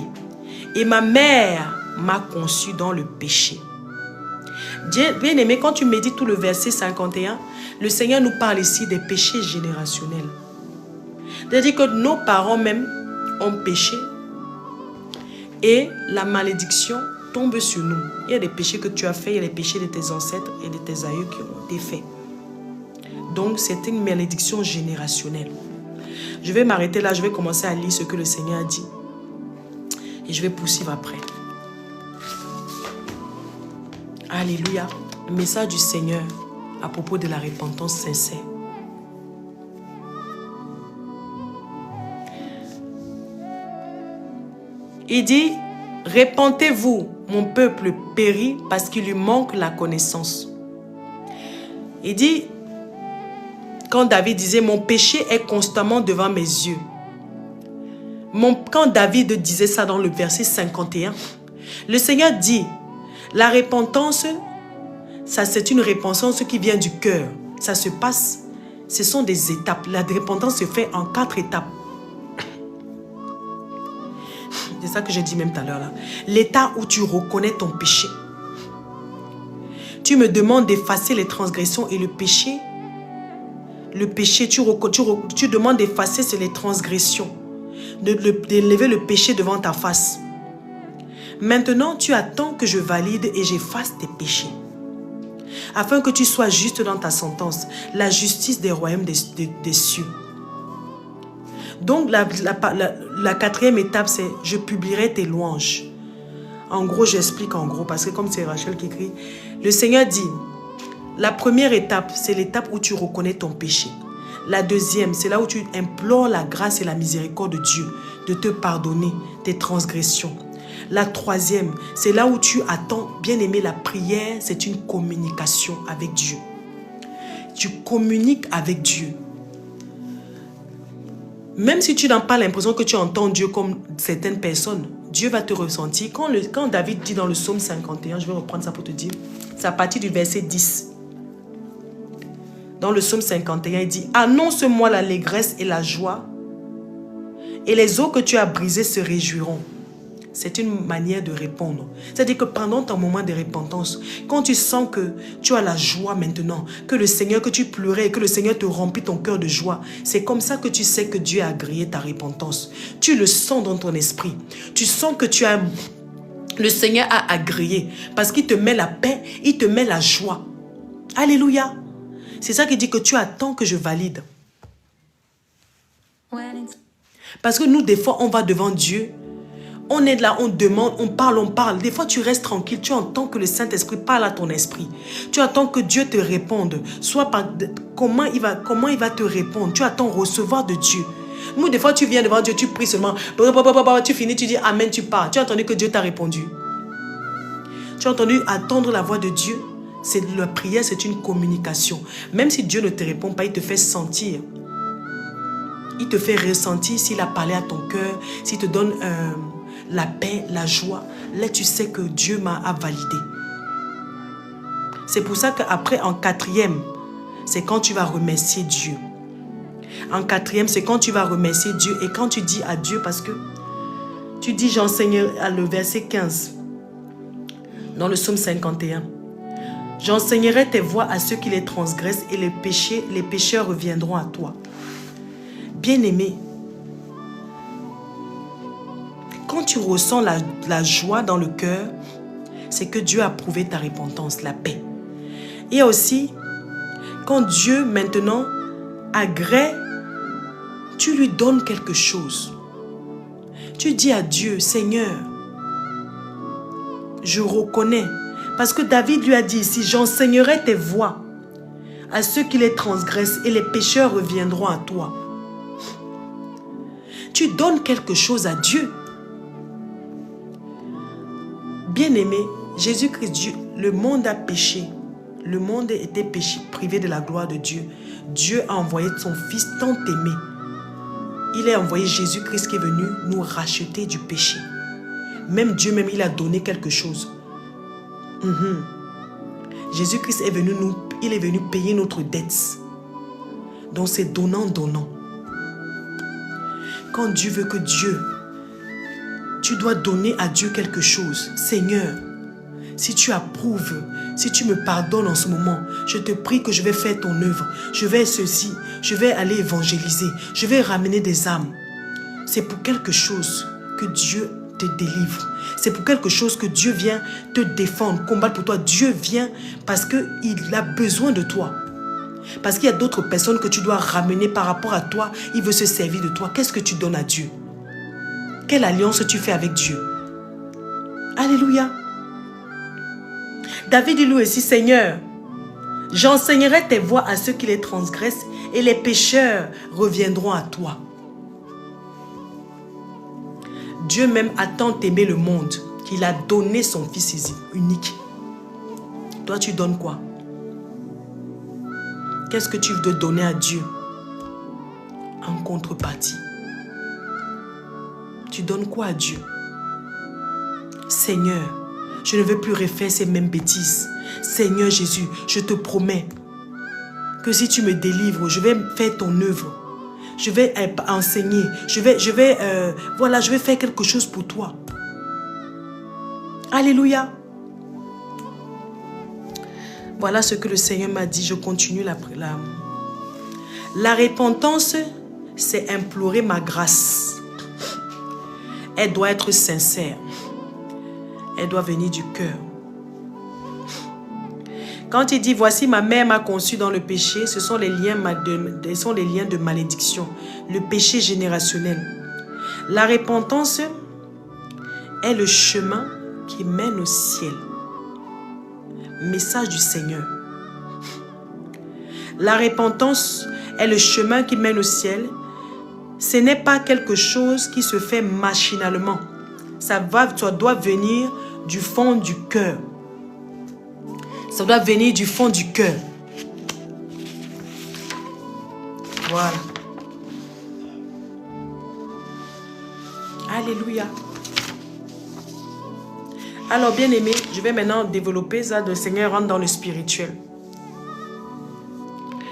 et ma mère m'a conçu dans le péché. Bien-aimé, quand tu médites tout le verset 51, le Seigneur nous parle ici des péchés générationnels. C'est-à-dire que nos parents même ont péché et la malédiction tombe sur nous. Il y a des péchés que tu as faits, il y a les péchés de tes ancêtres et de tes aïeux qui ont été faits. Donc c'est une malédiction générationnelle. Je vais m'arrêter là, je vais commencer à lire ce que le Seigneur a dit. Et je vais poursuivre après. Alléluia. Le message du Seigneur à propos de la repentance sincère. Il dit, répentez-vous, mon peuple périt parce qu'il lui manque la connaissance. Il dit, quand David disait, mon péché est constamment devant mes yeux. Quand David disait ça dans le verset 51, le Seigneur dit, la repentance, ça c'est une repentance qui vient du cœur. Ça se passe, ce sont des étapes. La repentance se fait en 4 étapes. C'est ça que j'ai dit même tout à l'heure là. L'état où tu reconnais ton péché. Tu me demandes d'effacer les transgressions et le péché. Le péché, tu demandes d'effacer c'est les transgressions. D'élever le péché devant ta face. Maintenant, tu attends que je valide et j'efface tes péchés. Afin que tu sois juste dans ta sentence. La justice des royaumes des cieux. Donc, la 4e étape, c'est « Je publierai tes louanges ». En gros, j'explique en gros, parce que comme c'est Rachel qui écrit, le Seigneur dit, la première étape, c'est l'étape où tu reconnais ton péché. La deuxième, c'est là où tu implores la grâce et la miséricorde de Dieu, de te pardonner tes transgressions. La troisième, c'est là où tu attends, bien aimé, la prière, c'est une communication avec Dieu. Tu communiques avec Dieu. Même si tu n'as pas l'impression que tu entends Dieu comme certaines personnes, Dieu va te ressentir. Quand David dit dans le psaume 51, je vais reprendre ça pour te dire, c'est à partir du verset 10. Dans le psaume 51, il dit, annonce-moi l'allégresse et la joie, et les eaux que tu as brisées se réjouiront. C'est une manière de répondre. C'est-à-dire que pendant ton moment de repentance, quand tu sens que tu as la joie maintenant, que le Seigneur, que tu pleurais et que le Seigneur te remplit ton cœur de joie, c'est comme ça que tu sais que Dieu a agréé ta repentance. Tu le sens dans ton esprit. Tu sens que le Seigneur a agréé parce qu'il te met la paix, il te met la joie. Alléluia. C'est ça qui dit que tu attends que je valide. Parce que nous, des fois, on va devant Dieu. On est là, on demande, on parle. Des fois, tu restes tranquille. Tu entends que le Saint-Esprit parle à ton esprit. Tu attends que Dieu te réponde. Soit par comment il va te répondre. Tu attends recevoir de Dieu. Nous, des fois, tu viens devant Dieu, tu pries seulement. Tu finis, tu dis Amen, tu pars. Tu as entendu que Dieu t'a répondu. Tu as entendu attendre la voix de Dieu. La prière, c'est une communication. Même si Dieu ne te répond pas, il te fait sentir. Il te fait ressentir s'il a parlé à ton cœur, s'il te donne la paix, la joie. Là, tu sais que Dieu m'a validé. C'est pour ça qu'après, en 4e, c'est quand tu vas remercier Dieu. En 4e, c'est quand tu vas remercier Dieu. Et quand tu dis à Dieu, parce que tu dis, j'enseignerai à le verset 15, dans le psaume 51. J'enseignerai tes voies à ceux qui les transgressent et les pécheurs reviendront à toi. Bien-aimé, quand tu ressens la joie dans le cœur, c'est que Dieu a prouvé ta repentance, la paix. Et aussi, quand Dieu maintenant agrée, tu lui donnes quelque chose. Tu dis à Dieu, Seigneur, je reconnais. Parce que David lui a dit ici, j'enseignerai tes voies à ceux qui les transgressent et les pécheurs reviendront à toi. Tu donnes quelque chose à Dieu. Bien-aimé, Jésus-Christ, Dieu, le monde a péché. Le monde était péché, privé de la gloire de Dieu. Dieu a envoyé son Fils tant aimé. Il a envoyé Jésus-Christ qui est venu nous racheter du péché. Même Dieu même, il a donné quelque chose. Jésus-Christ est venu il est venu payer notre dette. Donc c'est donnant. Quand Dieu veut que tu dois donner à Dieu quelque chose. Seigneur, si tu approuves, si tu me pardonnes en ce moment, je te prie que je vais faire ton œuvre. Je vais ceci, je vais aller évangéliser, je vais ramener des âmes. C'est pour quelque chose que Dieu te délivre. C'est pour quelque chose que Dieu vient te défendre, combattre pour toi. Dieu vient parce qu'il a besoin de toi. Parce qu'il y a d'autres personnes que tu dois ramener par rapport à toi. Il veut se servir de toi. Qu'est-ce que tu donnes à Dieu? Quelle alliance tu fais avec Dieu? Alléluia. David dit lui aussi, Seigneur, j'enseignerai tes voies à ceux qui les transgressent et les pécheurs reviendront à toi. Dieu même a tant aimé le monde qu'il a donné son Fils unique. Toi, tu donnes quoi? Qu'est-ce que tu veux donner à Dieu en contrepartie? Tu donnes quoi à Dieu? Seigneur, je ne veux plus refaire ces mêmes bêtises. Seigneur Jésus, je te promets que si tu me délivres, je vais faire ton œuvre. Je vais enseigner. Je vais faire quelque chose pour toi. Alléluia. Voilà ce que le Seigneur m'a dit. Je continue la repentance, c'est implorer ma grâce. Elle doit être sincère. Elle doit venir du cœur. Quand il dit, voici ma mère m'a conçu dans le péché, ce sont les liens de malédiction, le péché générationnel. La repentance est le chemin qui mène au ciel. Message du Seigneur. La repentance est le chemin qui mène au ciel. Ce n'est pas quelque chose qui se fait machinalement. Ça doit venir du fond du cœur. Ça doit venir du fond du cœur. Voilà. Alléluia. Alors, bien aimé, je vais maintenant développer ça. Le Seigneur rentre dans le spirituel.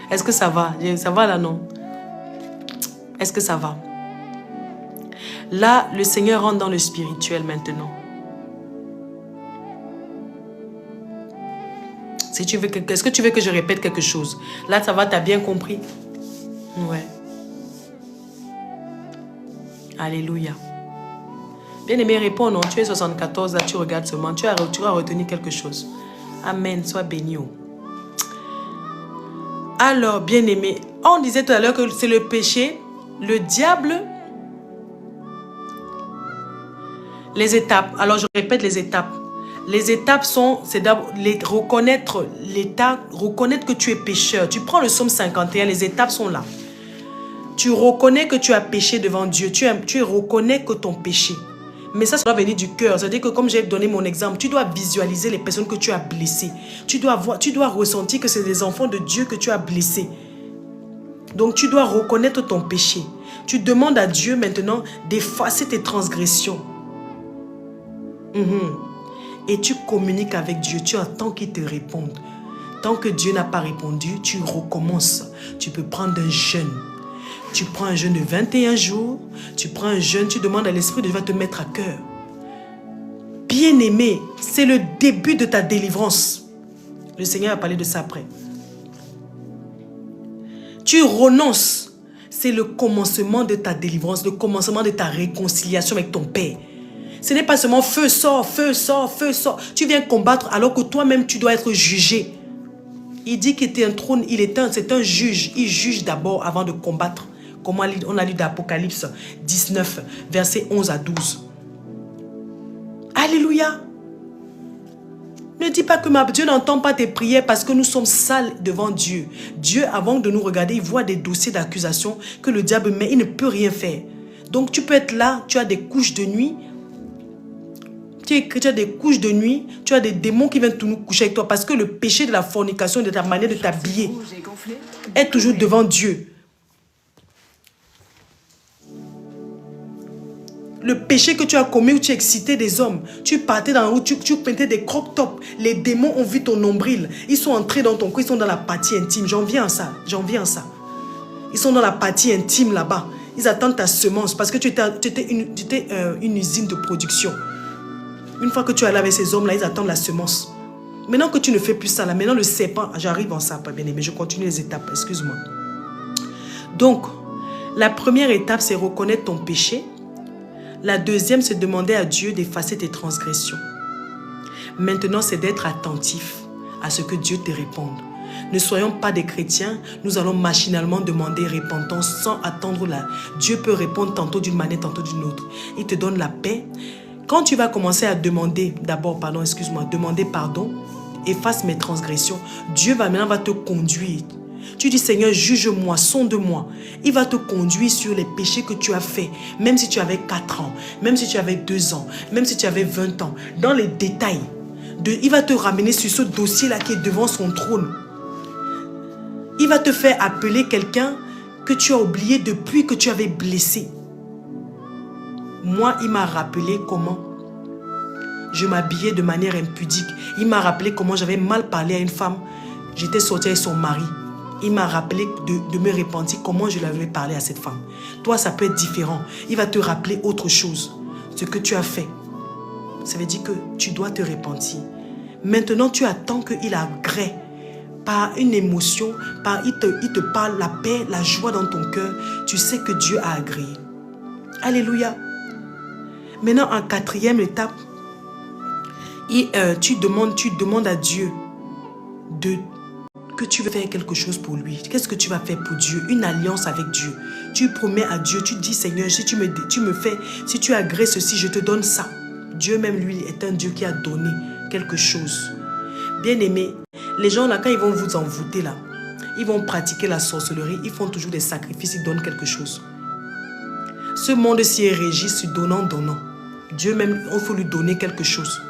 Est-ce que ça va? Ça va là, non? Est-ce que ça va? Là, le Seigneur rentre dans le spirituel maintenant. Si tu veux, est-ce que tu veux que je répète quelque chose? Là, ça va, tu as bien compris? Ouais. Alléluia. Bien-aimé, réponds non. Tu es 74, là, tu regardes seulement. Tu as retenu quelque chose. Amen. Sois béni. Alors, bien-aimé, on disait tout à l'heure que c'est le péché, le diable, les étapes. Alors, je répète les étapes. Les étapes sont, c'est d'abord reconnaître l'état, reconnaître que tu es pécheur. Tu prends le psaume 51, les étapes sont là. Tu reconnais que tu as péché devant Dieu. Tu reconnais que ton péché. Mais ça doit venir du cœur. C'est-à-dire que comme j'ai donné mon exemple, tu dois visualiser les personnes que tu as blessées. Tu dois ressentir que c'est des enfants de Dieu que tu as blessés. Donc tu dois reconnaître ton péché. Tu demandes à Dieu maintenant d'effacer tes transgressions. Et tu communiques avec Dieu. Tu attends qu'il te réponde. Tant que Dieu n'a pas répondu, tu recommences. Tu peux prendre un jeûne. Tu prends un jeûne de 21 jours, tu prends un jeûne, tu demandes à l'Esprit de Dieu de te mettre à cœur. Bien-aimé, c'est le début de ta délivrance. Le Seigneur a parlé de ça après. Tu renonces, c'est le commencement de ta délivrance, le commencement de ta réconciliation avec ton Père. Ce n'est pas seulement feu, sort, feu, sort, feu, sort. Tu viens combattre alors que toi-même tu dois être jugé. Il dit qu'il était un trône, c'est un juge. Il juge d'abord avant de combattre. Comme on a lu d'Apocalypse 19, versets 11 à 12. Alléluia. Ne dis pas que Dieu n'entend pas tes prières parce que nous sommes sales devant Dieu. Dieu, avant de nous regarder, il voit des dossiers d'accusation que le diable met. Il ne peut rien faire. Donc tu peux être là, tu as des couches de nuit. Tu as des couches de nuit, tu as des démons qui viennent nous coucher avec toi parce que le péché de la fornication, de ta manière de t'habiller, est toujours devant Dieu. Le péché que tu as commis où tu excitais des hommes, tu partais dans la route, tu mettais des crop-tops, les démons ont vu ton nombril, ils sont entrés dans ton cou, ils sont dans la partie intime. J'en viens à ça. Ils sont dans la partie intime là-bas. Ils attendent ta semence parce que tu étais une usine de production. Une fois que tu es allé avec ces hommes-là, ils attendent la semence. Maintenant que tu ne fais plus ça, là, maintenant le serpent, j'arrive en ça, pas bien aimé, je continue les étapes, excuse-moi. Donc, la première étape, c'est reconnaître ton péché. La deuxième, c'est demander à Dieu d'effacer tes transgressions. Maintenant, c'est d'être attentif à ce que Dieu te réponde. Ne soyons pas des chrétiens, nous allons machinalement demander repentance sans attendre là. Dieu peut répondre tantôt d'une manière, tantôt d'une autre. Il te donne la paix. Quand tu vas commencer à demander, demander pardon, efface mes transgressions, Dieu va maintenant te conduire Tu dis, Seigneur, juge-moi, sonde-moi. Il va te conduire sur les péchés que tu as faits, même si tu avais 4 ans, même si tu avais 2 ans, même si tu avais 20 ans. Dans les détails, il va te ramener sur ce dossier-là qui est devant son trône. Il va te faire appeler quelqu'un que tu as oublié depuis que tu avais blessé. Moi, il m'a rappelé comment je m'habillais de manière impudique. Il m'a rappelé comment j'avais mal parlé à une femme. J'étais sortie avec son mari. Il m'a rappelé de me repentir comment je l'avais parlé à cette femme. Toi, ça peut être différent. Il va te rappeler autre chose. Ce que tu as fait. Ça veut dire que tu dois te repentir. Maintenant, tu attends qu'il agrée par une émotion, il te parle la paix, la joie dans ton cœur. Tu sais que Dieu a agréé. Alléluia. Maintenant, en 4e étape, tu demandes à Dieu que tu veux faire quelque chose pour lui. Qu'est-ce que tu vas faire pour Dieu? Une alliance avec Dieu. Tu promets à Dieu, tu dis, Seigneur, si tu me fais, si tu agrées ceci, je te donne ça. Dieu même, lui, est un Dieu qui a donné quelque chose. Bien-aimé, les gens là, quand ils vont vous envoûter là, ils vont pratiquer la sorcellerie, ils font toujours des sacrifices, ils donnent quelque chose. Ce monde-ci est régi sur donnant. Dieu même, il faut lui donner quelque chose.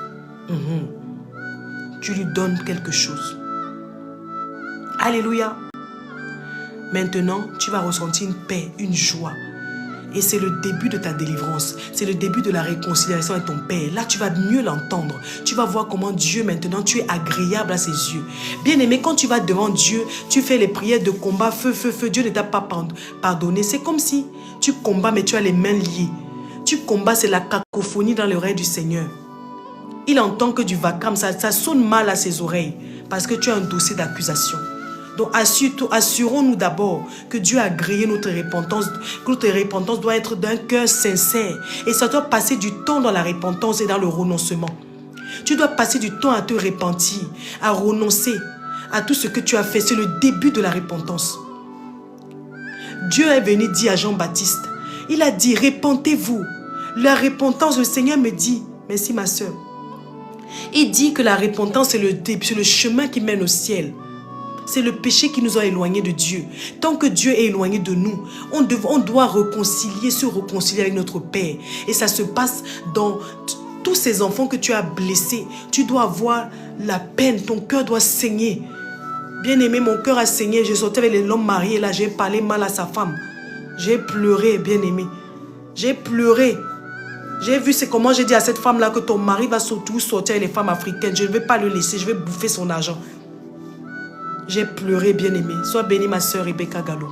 Tu lui donnes quelque chose. Alléluia. Maintenant, tu vas ressentir une paix, une joie. Et c'est le début de ta délivrance. C'est le début de la réconciliation avec ton Père. Là, tu vas mieux l'entendre. Tu vas voir comment Dieu, maintenant, tu es agréable à ses yeux. Bien-aimé, quand tu vas devant Dieu, tu fais les prières de combat, feu. Dieu ne t'a pas pardonné. C'est comme si tu combats, mais tu as les mains liées. Tu combats, c'est la cacophonie dans l'oreille du Seigneur. Il entend que du vacarme, ça sonne mal à ses oreilles. Parce que tu as un dossier d'accusation. Donc assurons-nous d'abord que Dieu a agréé notre repentance, que notre repentance doit être d'un cœur sincère. Et ça doit passer du temps dans la repentance et dans le renoncement. Tu dois passer du temps à te repentir, à renoncer à tout ce que tu as fait. C'est le début de la repentance. Dieu est venu dire à Jean-Baptiste, il a dit, repentez-vous. La repentance, le Seigneur me dit, merci ma soeur, il dit que la repentance c'est le chemin qui mène au ciel. C'est le péché qui nous a éloignés de Dieu. Tant que Dieu est éloigné de nous, on doit se réconcilier avec notre Père. Et ça se passe dans tous ces enfants que tu as blessés. Tu dois avoir la peine, ton cœur doit saigner. Bien-aimé, mon cœur a saigné. J'ai sorti avec l'homme marié, là, j'ai parlé mal à sa femme. J'ai pleuré, bien-aimé. J'ai pleuré. J'ai vu, c'est comment j'ai dit à cette femme-là que ton mari va surtout sortir avec les femmes africaines. Je ne vais pas le laisser, je vais bouffer son argent. J'ai pleuré, bien-aimé. Sois bénie, ma soeur Rebecca Gallo.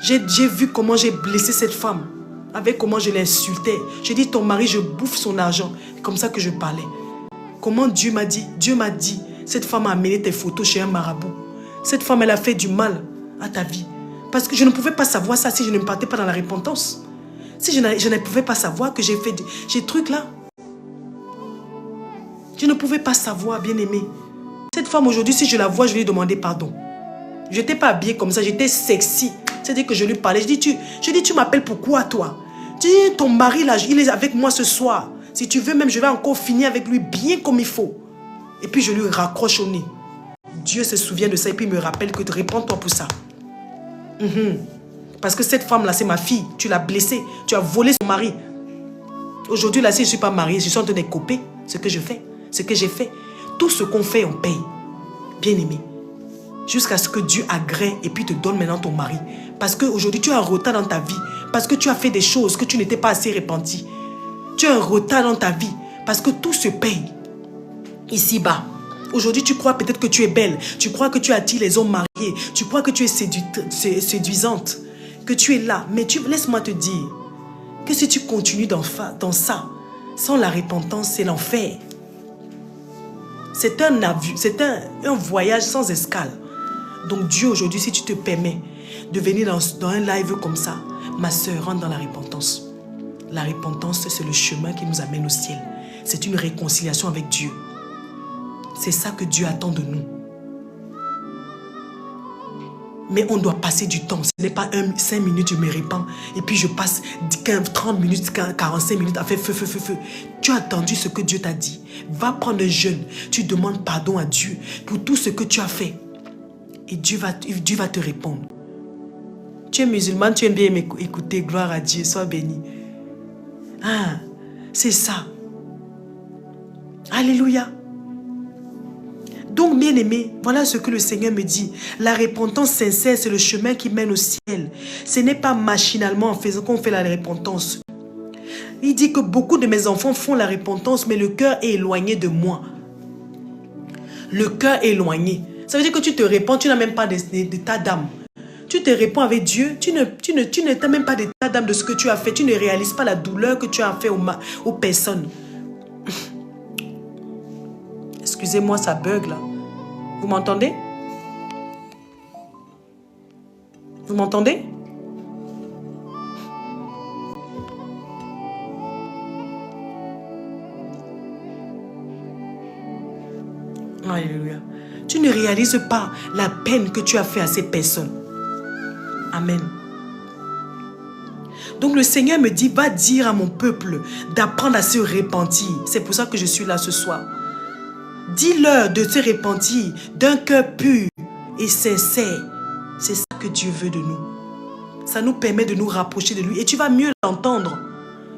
J'ai vu comment j'ai blessé cette femme. Avec comment je l'insultais. J'ai dit, ton mari, je bouffe son argent. C'est comme ça que je parlais. Comment Dieu m'a dit, cette femme a amené tes photos chez un marabout. Cette femme, elle a fait du mal à ta vie. Parce que je ne pouvais pas savoir ça si je ne partais pas dans la repentance. Si je ne pouvais pas savoir que j'ai fait ces trucs là. Je ne pouvais pas savoir, bien-aimé. Cette femme aujourd'hui, si je la vois, je vais lui demander pardon. Je n'étais pas habillée comme ça, j'étais sexy. C'est-à-dire que je lui parlais. Je dis, tu m'appelles pourquoi toi? Tu dis, ton mari là, il est avec moi ce soir. Si tu veux même, je vais encore finir avec lui bien comme il faut. Et puis je lui raccroche au nez. Dieu se souvient de ça et puis il me rappelle que réponds-toi pour ça. Parce que cette femme là, c'est ma fille. Tu l'as blessée. Tu as volé son mari. Aujourd'hui là, si je ne suis pas mariée, je suis en train de couper ce que je fais. Ce que j'ai fait. Tout ce qu'on fait, on paye. Bien-aimé. Jusqu'à ce que Dieu agrée et puis te donne maintenant ton mari. Parce qu'aujourd'hui, tu as un retard dans ta vie. Parce que tu as fait des choses que tu n'étais pas assez repenti. Tu as un retard dans ta vie. Parce que tout se paye. Ici-bas. Aujourd'hui, tu crois peut-être que tu es belle. Tu crois que tu attires les hommes mariés. Tu crois que tu es séduisante. Que tu es là. Mais laisse-moi te dire que si tu continues dans ça, sans la repentance, c'est l'enfer. C'est un voyage sans escale. Donc Dieu, aujourd'hui, si tu te permets de venir dans un live comme ça, ma soeur, rentre dans la repentance. La repentance, c'est le chemin qui nous amène au ciel. C'est une réconciliation avec Dieu. C'est ça que Dieu attend de nous. Mais on doit passer du temps. Ce n'est pas 5 minutes, je me répands. Et puis je passe 30 minutes, 45 minutes à faire feu. Tu as entendu ce que Dieu t'a dit. Va prendre le jeûne. Tu demandes pardon à Dieu pour tout ce que tu as fait. Et Dieu va te répondre. Tu es musulman, tu aimes bien m'écouter, gloire à Dieu, sois béni. Ah, c'est ça. Alléluia. Donc, bien-aimé, voilà ce que le Seigneur me dit. La repentance sincère, c'est le chemin qui mène au ciel. Ce n'est pas machinalement en faisant qu'on fait la repentance. Il dit que beaucoup de mes enfants font la repentance, mais le cœur est éloigné de moi. Le cœur est éloigné. Ça veut dire que tu te répands, tu n'as même pas d'état d'âme. Tu te répands avec Dieu, tu n'as même pas d'état d'âme de ce que tu as fait. Tu ne réalises pas la douleur que tu as fait aux personnes. Excusez-moi, ça bug là. Vous m'entendez? Vous m'entendez? Alléluia. Tu ne réalises pas la peine que tu as fait à ces personnes. Amen. Donc le Seigneur me dit, va dire à mon peuple d'apprendre à se repentir. C'est pour ça que je suis là ce soir. Dis-leur de se repentir d'un cœur pur et sincère. C'est ça que Dieu veut de nous. Ça nous permet de nous rapprocher de lui et tu vas mieux l'entendre.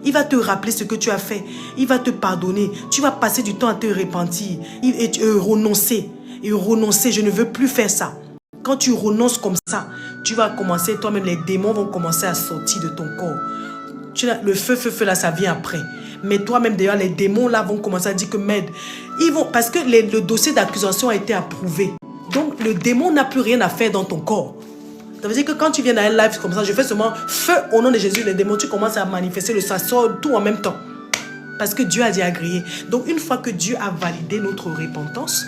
Il va te rappeler ce que tu as fait. Il va te pardonner. Tu vas passer du temps à te repentir et renoncer. Et renoncer, je ne veux plus faire ça. Quand tu renonces comme ça, tu vas commencer, toi-même, les démons vont commencer à sortir de ton corps. Le feu là, ça vient après. Mais toi-même, d'ailleurs, les démons là vont commencer à dire que m'aide. Parce que le dossier d'accusation a été approuvé. Donc, le démon n'a plus rien à faire dans ton corps. Ça veut dire que quand tu viens dans un live comme ça, je fais seulement feu au nom de Jésus, les démons, tu commences à manifester ça sort tout en même temps. Parce que Dieu a dit agréer. Donc, une fois que Dieu a validé notre repentance,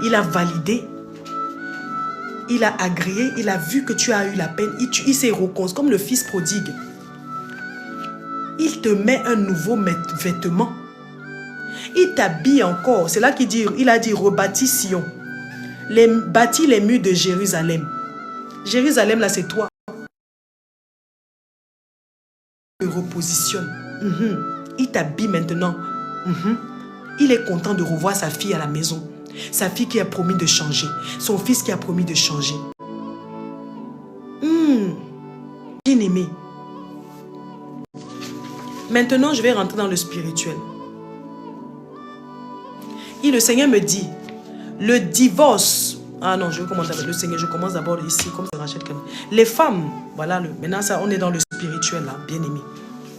il a validé, il a agréé, il a vu que tu as eu la peine, il s'est reconstruit comme le fils prodigue. Il te met un nouveau vêtement. Il t'habille encore. C'est là qu'il dit, il a dit rebâtis Sion. Bâtis les murs de Jérusalem. Jérusalem, là, c'est toi. Il te repositionne. Il t'habille maintenant. Il est content de revoir sa fille à la maison. Sa fille qui a promis de changer. Son fils qui a promis de changer. Bien-aimé. Maintenant, je vais rentrer dans le spirituel. Et le Seigneur me dit, le divorce... Ah non, je vais commencer avec le Seigneur. Je commence d'abord ici, comme c'est Rachel. Les femmes, voilà, maintenant ça, on est dans le spirituel, là, bien aimé.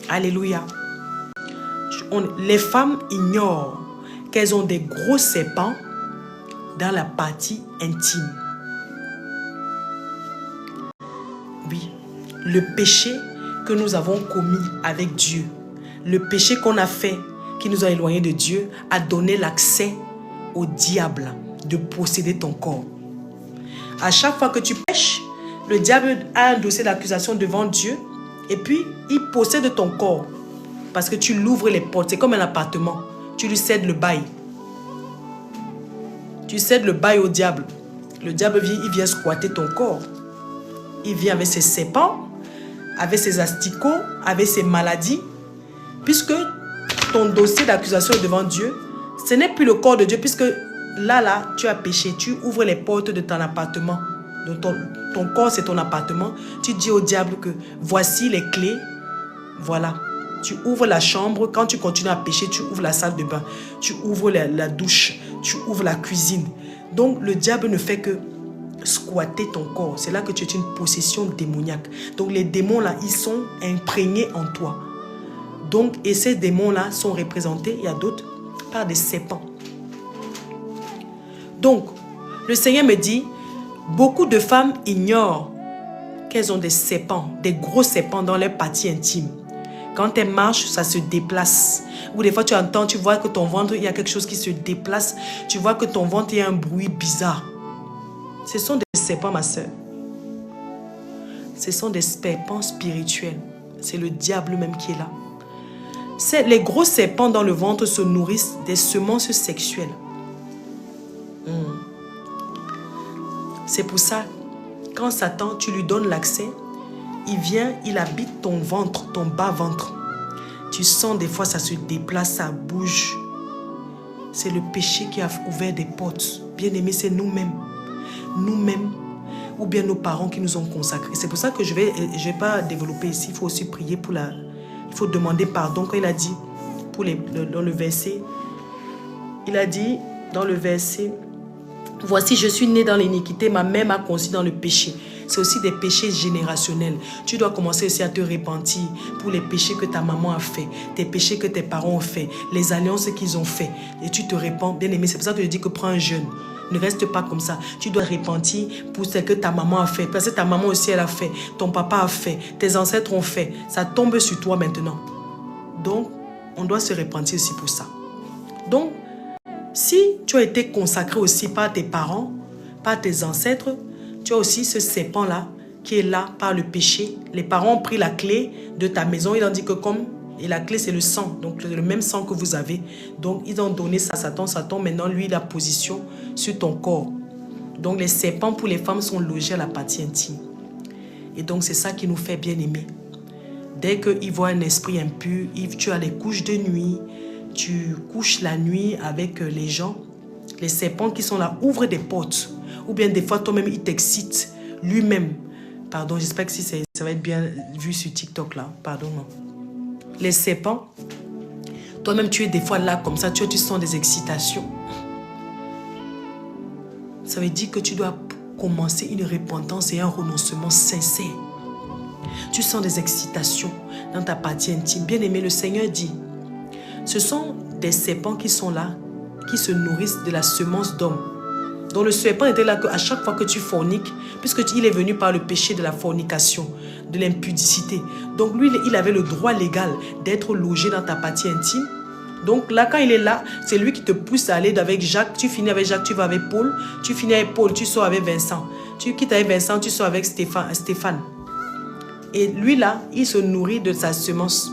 Alléluia. Les femmes ignorent qu'elles ont des gros serpents dans la partie intime. Oui, le péché que nous avons commis avec Dieu, le péché qu'on a fait, qui nous a éloignés de Dieu, a donné l'accès au diable de posséder ton corps. À chaque fois que tu pèches, le diable a un dossier d'accusation devant Dieu et puis il possède ton corps parce que tu l'ouvres les portes. C'est comme un appartement. Tu lui cèdes le bail. Tu cèdes le bail au diable. Le diable vient, il vient squatter ton corps. Il vient avec ses serpents, avec ses asticots, avec ses maladies. Puisque ton dossier d'accusation est devant Dieu, ce n'est plus le corps de Dieu puisque là, tu as péché. Tu ouvres les portes de ton appartement. Ton corps, c'est ton appartement. Tu dis au diable que voici les clés. Voilà. Tu ouvres la chambre. Quand tu continues à pécher, tu ouvres la salle de bain. Tu ouvres la douche. Tu ouvres la cuisine. Donc, le diable ne fait que squatter ton corps. C'est là que tu es une possession démoniaque. Donc, les démons là, ils sont imprégnés en toi. Donc, et ces démons là sont représentés, il y a d'autres, par des serpents. Donc, le Seigneur me dit, beaucoup de femmes ignorent qu'elles ont des serpents, des gros serpents dans leur partie intime. Quand elles marchent, ça se déplace. Ou des fois, tu entends, tu vois que ton ventre, il y a quelque chose qui se déplace. Tu vois que ton ventre, il y a un bruit bizarre. Ce sont des serpents, ma soeur. Ce sont des serpents spirituels. C'est le diable même qui est là. Les gros serpents dans le ventre se nourrissent des semences sexuelles. C'est pour ça, quand Satan, tu lui donnes l'accès, il vient, il habite ton ventre, ton bas-ventre. Tu sens des fois, ça se déplace, ça bouge. C'est le péché qui a ouvert des portes. Bien-aimés, c'est nous-mêmes. Nous-mêmes, ou bien nos parents qui nous ont consacrés. C'est pour ça que je vais pas développer ici. Il faut aussi prier pour la... Il faut demander pardon. Quand il a dit, dans le verset, il a dit dans le verset, « Voici, je suis né dans l'iniquité, ma mère m'a conçu dans le péché. » C'est aussi des péchés générationnels. Tu dois commencer aussi à te repentir pour les péchés que ta maman a fait, tes péchés que tes parents ont fait, les alliances qu'ils ont fait. Et tu te repens, bien aimé. C'est pour ça que je dis que prends un jeûne. Ne reste pas comme ça. Tu dois repentir pour ce que ta maman a fait. Parce que ta maman aussi, elle a fait. Ton papa a fait. Tes ancêtres ont fait. Ça tombe sur toi maintenant. Donc, on doit se repentir aussi pour ça. Donc, si tu as été consacré aussi par tes parents, par tes ancêtres, tu as aussi ce serpent-là qui est là par le péché. Les parents ont pris la clé de ta maison. Ils ont dit que comme... Et la clé, c'est le sang. Donc, le même sang que vous avez. Donc, ils ont donné ça à Satan. Satan, maintenant, lui, il a position sur ton corps. Donc, les serpents pour les femmes sont logés à la partie intime. Et donc, c'est ça qui nous fait bien aimer. Dès qu'ils voient un esprit impur, tu as les couches de nuit, tu couches la nuit avec les gens. Les serpents qui sont là ouvrent des portes. Ou bien des fois, toi-même, il t'excite lui-même. Pardon, j'espère que si ça va être bien vu sur TikTok là. Pardon, non. Les serpents, toi-même, tu es des fois là comme ça, tu sens des excitations. Ça veut dire que tu dois commencer une repentance et un renoncement sincère. Tu sens des excitations dans ta partie intime. Bien aimé, le Seigneur dit, ce sont des serpents qui sont là, qui se nourrissent de la semence d'homme. Donc le serpent était là à chaque fois que tu forniques, puisqu'il est venu par le péché de la fornication, de l'impudicité. Donc lui, il avait le droit légal d'être logé dans ta partie intime. Donc là, quand il est là, c'est lui qui te pousse à aller avec Jacques. Tu finis avec Jacques, tu vas avec Paul. Tu finis avec Paul, tu sors avec Vincent. Tu quittes avec Vincent, tu sors avec Stéphane. Et lui là, il se nourrit de sa semence.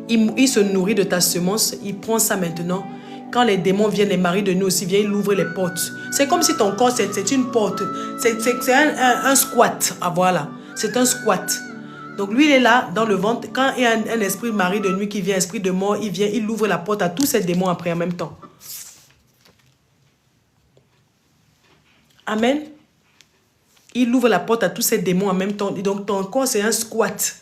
Il se nourrit de ta semence, il prend ça maintenant. Quand les démons viennent, les maris de nous aussi viennent, il ouvre les portes. C'est comme si ton corps, c'est une porte. C'est un squat. Ah voilà, c'est un squat. Donc lui, il est là, dans le ventre. Quand il y a un esprit de mari de nuit qui vient, esprit de mort, il vient, il ouvre la porte à tous ces démons après en même temps. Amen. Il ouvre la porte à tous ces démons en même temps. Et donc ton corps, c'est un squat.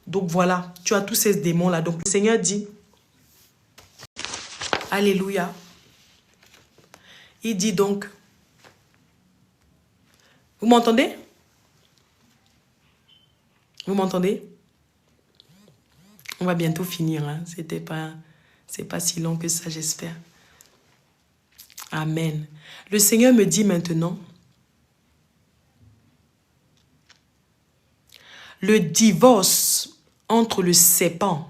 Donc voilà, tu as tous ces démons-là. Donc le Seigneur dit, alléluia. Il dit donc, vous m'entendez? Vous m'entendez? On va bientôt finir. Hein? C'est pas si long que ça, j'espère. Amen. Le Seigneur me dit maintenant, le divorce entre le serpent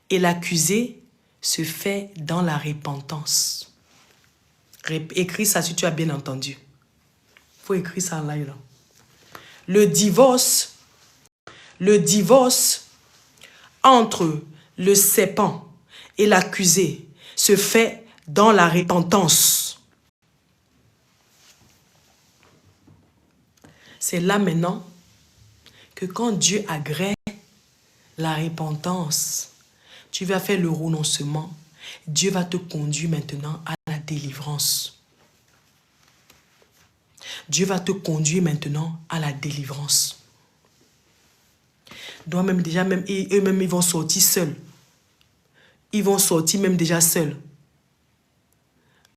et l'accusé se fait dans la repentance. Écris ça si tu as bien entendu. Il faut écrire ça en live là. Le divorce entre le serpent et l'accusé se fait dans la repentance. C'est là maintenant que quand Dieu agrée la repentance, tu vas faire le renoncement. Dieu va te conduire maintenant à la délivrance. Dieu va te conduire maintenant à la délivrance. Donc même déjà, eux-mêmes, ils vont sortir seuls. Ils vont sortir même déjà seuls.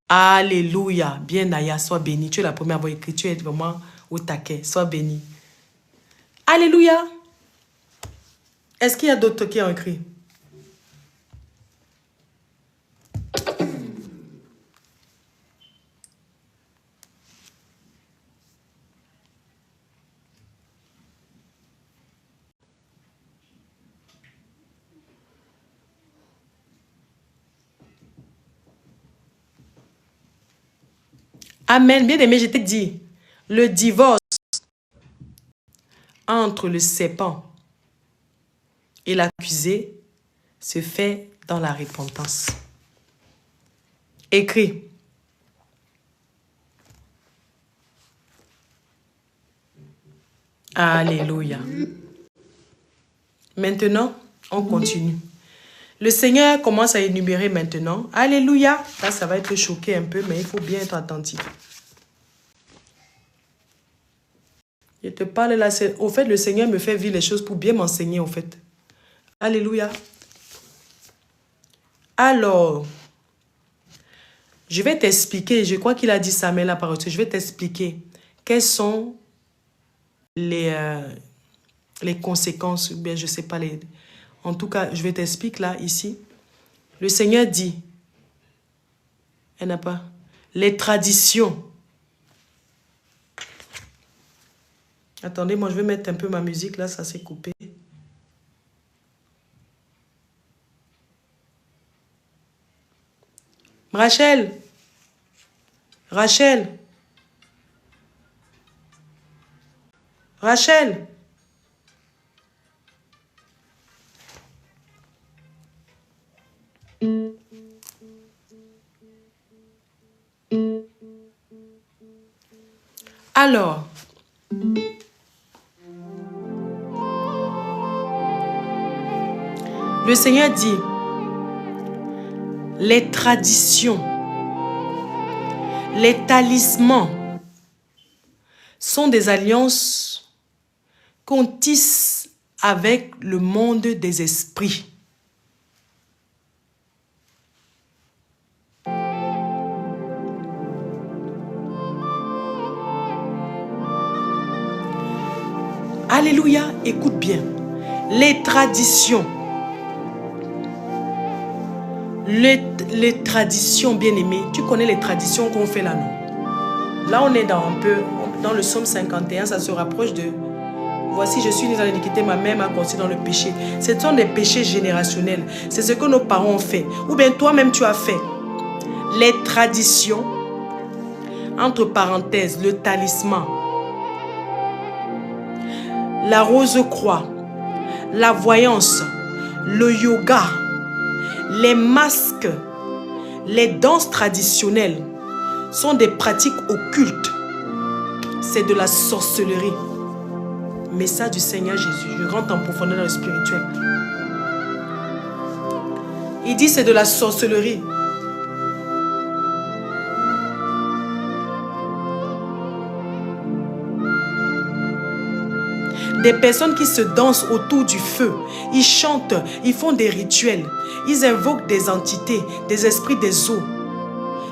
Alléluia. Bien Naya, sois béni. Tu es la première à avoir écrit. Tu es vraiment au taquet. Sois béni. Alléluia. Est-ce qu'il y a d'autres qui ont écrit? Amen. Bien aimé, je t'ai dit, le divorce entre le serpent et l'accusé se fait dans la repentance. Écris. Alléluia. Maintenant, on continue. Le Seigneur commence à énumérer maintenant. Alléluia. Là, ça va être choqué un peu, mais il faut bien être attentif. Je te parle là, au fait, le Seigneur me fait vivre les choses pour bien m'enseigner, au fait. Alléluia. Alors, je vais t'expliquer, je crois qu'il a dit ça, mais la parole, je vais t'expliquer quelles sont les conséquences, ou bien je ne sais pas, en tout cas, je vais t'expliquer là, ici. Le Seigneur dit, elle n'a pas, les traditions. Attendez, moi je vais mettre un peu ma musique là, ça s'est coupé. Rachel. Rachel. Rachel. Alors, le Seigneur dit, les traditions, les talismans sont des alliances qu'on tisse avec le monde des esprits. Alléluia, écoute bien. Les traditions. Les traditions, bien-aimées. Tu connais les traditions qu'on fait là, non? Là, on est dans le psaume 51, ça se rapproche de... Voici, je suis née dans l'iniquité, ma mère m'a conçu dans le péché. Ce sont des péchés générationnels. C'est ce que nos parents ont fait. Ou bien toi-même, tu as fait. Les traditions, entre parenthèses, le talisman, la rose-croix, la voyance, le yoga, les masques, les danses traditionnelles sont des pratiques occultes. C'est de la sorcellerie. Message du Seigneur Jésus. Je rentre en profondeur dans le spirituel. Il dit c'est de la sorcellerie. Des personnes qui se dansent autour du feu. Ils chantent, ils font des rituels. Ils invoquent des entités, des esprits des eaux.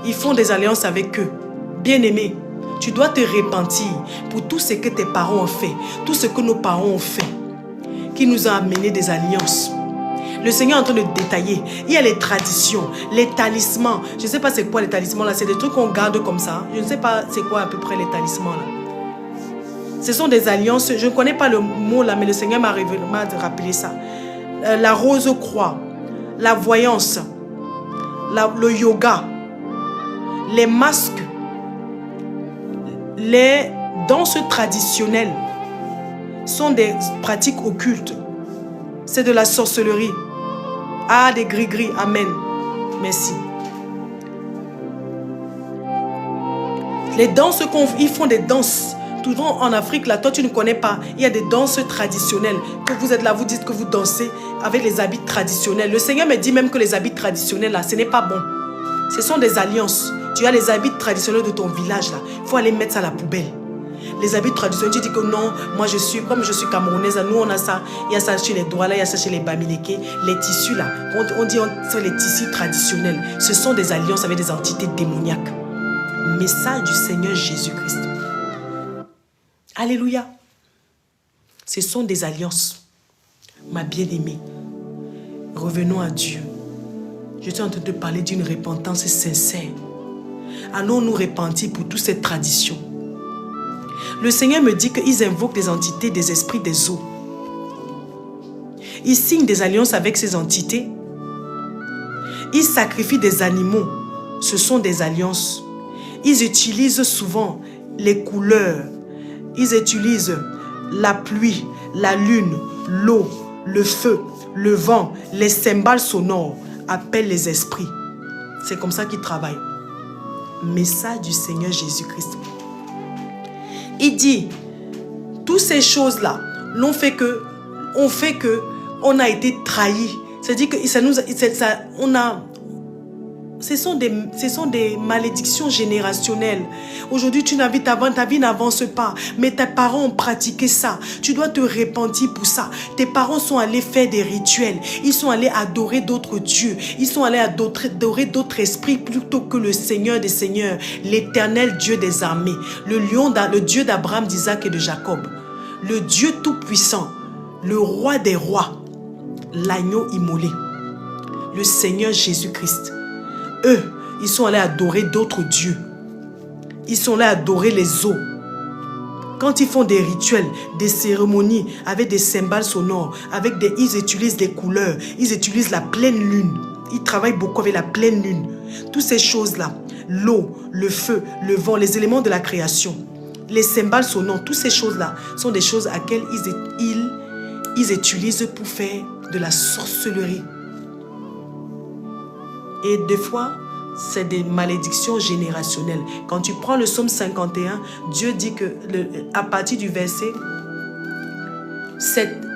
Ils font des alliances avec eux. Bien-aimé, tu dois te repentir pour tout ce que tes parents ont fait, tout ce que nos parents ont fait, qui nous a amené des alliances. Le Seigneur est en train de détailler. Il y a les traditions, les talismans. Je ne sais pas c'est quoi les talismans là. C'est des trucs qu'on garde comme ça. Je ne sais pas c'est quoi à peu près les talismans là. Ce sont des alliances. Je ne connais pas le mot là, mais le Seigneur m'a rappelé ça. La rose-croix, la voyance, le yoga, les masques, les danses traditionnelles sont des pratiques occultes. C'est de la sorcellerie. Ah, des gris-gris. Amen. Merci. Les danses ils font des danses. Souvent en Afrique, là, toi tu ne connais pas. Il y a des danses traditionnelles. Que vous êtes là, vous dites que vous dansez avec les habits traditionnels. Le Seigneur me dit même que les habits traditionnels, là, ce n'est pas bon. Ce sont des alliances. Tu as les habits traditionnels de ton village, là. Il faut aller mettre ça à la poubelle. Les habits traditionnels, tu dis que non, moi comme je suis camerounaise, nous on a ça. Il y a ça chez les Douala, il y a ça chez les Bamileke. Les tissus, là, on dit c'est les tissus traditionnels. Ce sont des alliances avec des entités démoniaques. Message du Seigneur Jésus-Christ. Alléluia. Ce sont des alliances. Ma bien-aimée, revenons à Dieu. Je suis en train de parler d'une repentance sincère. Allons nous repentir pour toutes ces traditions. Le Seigneur me dit qu'ils invoquent des entités, des esprits des eaux. Ils signent des alliances avec ces entités. Ils sacrifient des animaux. Ce sont des alliances. Ils utilisent souvent les couleurs. Ils utilisent la pluie, la lune, l'eau, le feu, le vent, les cymbales sonores, appellent les esprits. C'est comme ça qu'ils travaillent. Message du Seigneur Jésus-Christ. Il dit, toutes ces choses-là, on fait que on a été trahis. C'est-à-dire que ce sont des malédictions générationnelles. Aujourd'hui, ta vie n'avance pas, mais tes parents ont pratiqué ça. Tu dois te repentir pour ça. Tes parents sont allés faire des rituels. Ils sont allés adorer d'autres dieux. Ils sont allés adorer d'autres esprits plutôt que le Seigneur des Seigneurs, l'Éternel Dieu des armées, le Dieu d'Abraham, d'Isaac et de Jacob, le Dieu tout-puissant, le roi des rois, l'agneau immolé, le Seigneur Jésus-Christ. Eux, ils sont allés adorer d'autres dieux. Ils sont allés adorer les eaux. Quand ils font des rituels, des cérémonies avec des cymbales sonores, ils utilisent des couleurs, ils utilisent la pleine lune. Ils travaillent beaucoup avec la pleine lune. Toutes ces choses-là, l'eau, le feu, le vent, les éléments de la création, les cymbales sonores, toutes ces choses-là sont des choses à laquelle ils utilisent pour faire de la sorcellerie. Et des fois, c'est des malédictions générationnelles. Quand tu prends le psaume 51, Dieu dit que à partir du verset 7,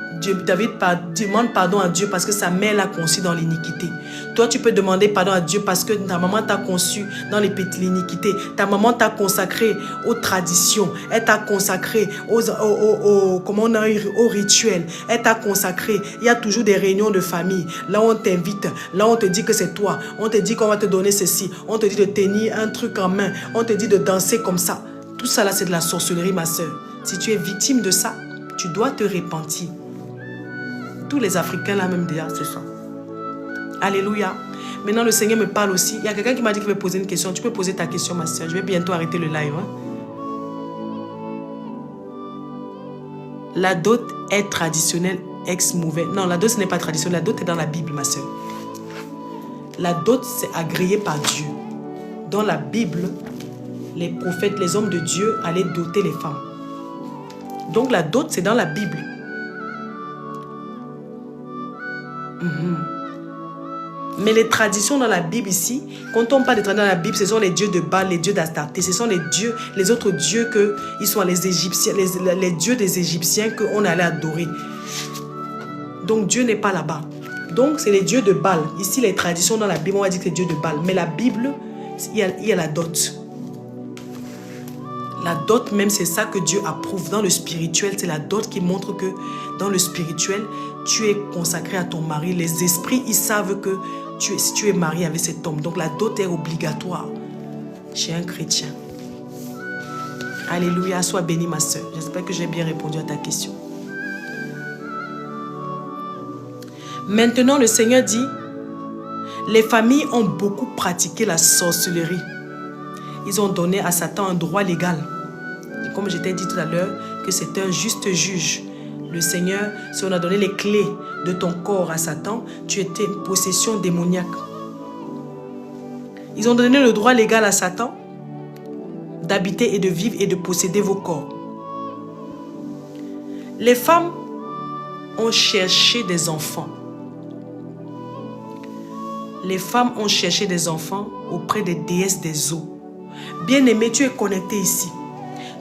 David demande pardon à Dieu parce que sa mère l'a conçu dans l'iniquité. Toi, tu peux demander pardon à Dieu parce que ta maman t'a conçu dans l'iniquité. Ta maman t'a consacré aux traditions. Elle t'a consacré aux rituels. Elle t'a consacré. Il y a toujours des réunions de famille. Là, on t'invite. Là, on te dit que c'est toi. On te dit qu'on va te donner ceci. On te dit de tenir un truc en main. On te dit de danser comme ça. Tout ça, là, c'est de la sorcellerie, ma soeur. Si tu es victime de ça, tu dois te repentir. Tous les Africains là même déjà, c'est ça. Alléluia. Maintenant, le Seigneur me parle aussi. Il y a quelqu'un qui m'a dit qu'il veut poser une question. Tu peux poser ta question, ma soeur. Je vais bientôt arrêter le live. La dot est traditionnelle ex-mauvais. Non, la dot, ce n'est pas traditionnel. La dot est dans la Bible, ma soeur. La dot, c'est agréé par Dieu. Dans la Bible, les prophètes, les hommes de Dieu allaient doter les femmes. Donc, la dot, c'est dans la Bible. Mais les traditions dans la Bible ici, quand on parle de traditions dans la Bible, ce sont les dieux de Baal, les dieux d'Astarté, ce sont les autres dieux ils sont les Égyptiens, les dieux des Égyptiens qu'on allait adorer. Donc Dieu n'est pas là-bas. Donc c'est les dieux de Baal. Ici les traditions dans la Bible, on va dire que c'est les dieux de Baal. Mais la Bible, il y a la dot. La dot même, c'est ça que Dieu approuve. Dans le spirituel, c'est la dot qui montre que dans le spirituel, tu es consacré à ton mari. Les esprits, ils savent que si tu es marié avec cet homme. Donc la dot est obligatoire chez un chrétien. Alléluia, sois bénie ma soeur. J'espère que j'ai bien répondu à ta question. Maintenant, le Seigneur dit, les familles ont beaucoup pratiqué la sorcellerie. Ils ont donné à Satan un droit légal. Et comme je t'ai dit tout à l'heure, que c'est un juste juge. Le Seigneur, si on a donné les clés de ton corps à Satan, tu étais en possession démoniaque. Ils ont donné le droit légal à Satan d'habiter et de vivre et de posséder vos corps. Les femmes ont cherché des enfants. Les femmes ont cherché des enfants auprès des déesses des eaux. Bien-aimé, tu es connecté ici.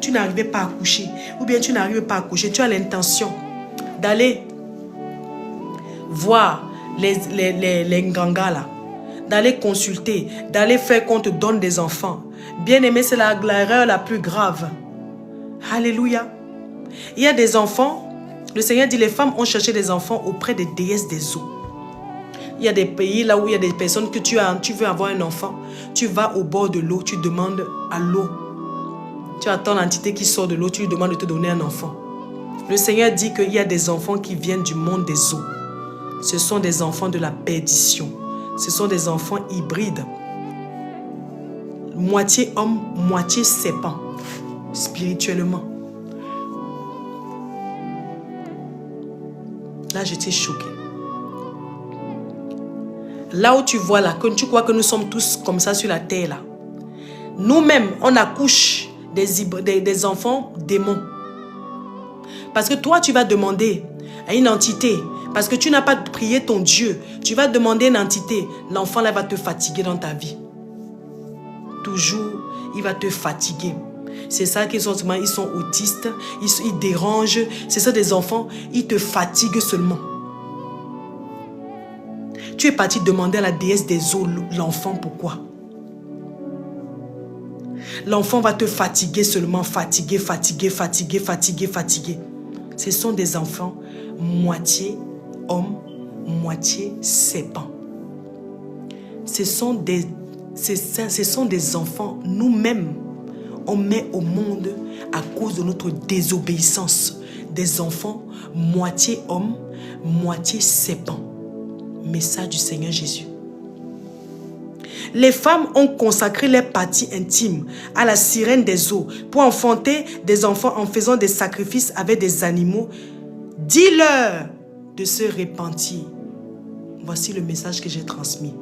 Tu n'arrivais pas à coucher. Ou bien tu n'arrives pas à coucher. Tu as l'intention d'aller voir les ngangas là. D'aller consulter. D'aller faire qu'on te donne des enfants. Bien-aimé, c'est l'erreur la plus grave. Alléluia. Il y a des enfants. Le Seigneur dit, les femmes ont cherché des enfants auprès des déesses des eaux. Il y a des pays là où il y a des personnes que tu veux avoir un enfant. Tu vas au bord de l'eau, tu demandes à l'eau. Tu attends l'entité qui sort de l'eau, tu lui demandes de te donner un enfant. Le Seigneur dit qu'il y a des enfants qui viennent du monde des eaux. Ce sont des enfants de la perdition. Ce sont des enfants hybrides. Moitié homme, moitié serpent. Spirituellement. Là, j'étais choquée. Là où tu vois là, que tu crois que nous sommes tous comme ça sur la terre là. Nous-mêmes, on accouche des enfants démons. Parce que toi, tu vas demander à une entité, parce que tu n'as pas prié ton Dieu, tu vas demander à une entité, l'enfant là va te fatiguer dans ta vie. Toujours, il va te fatiguer. C'est ça qu'ils sont, ils sont autistes, ils dérangent. C'est ça des enfants, ils te fatiguent seulement. tu es parti demander à la déesse des eaux l'enfant, pourquoi? L'enfant va te fatiguer seulement, fatiguer. Ce sont des enfants moitié homme, moitié serpent. Ce sont des enfants, nous-mêmes, on met au monde à cause de notre désobéissance. Des enfants moitié homme, moitié serpent. Message du Seigneur Jésus. Les femmes ont consacré leurs parties intimes à la sirène des eaux pour enfanter des enfants en faisant des sacrifices avec des animaux. Dis-leur de se repentir. Voici le message que j'ai transmis.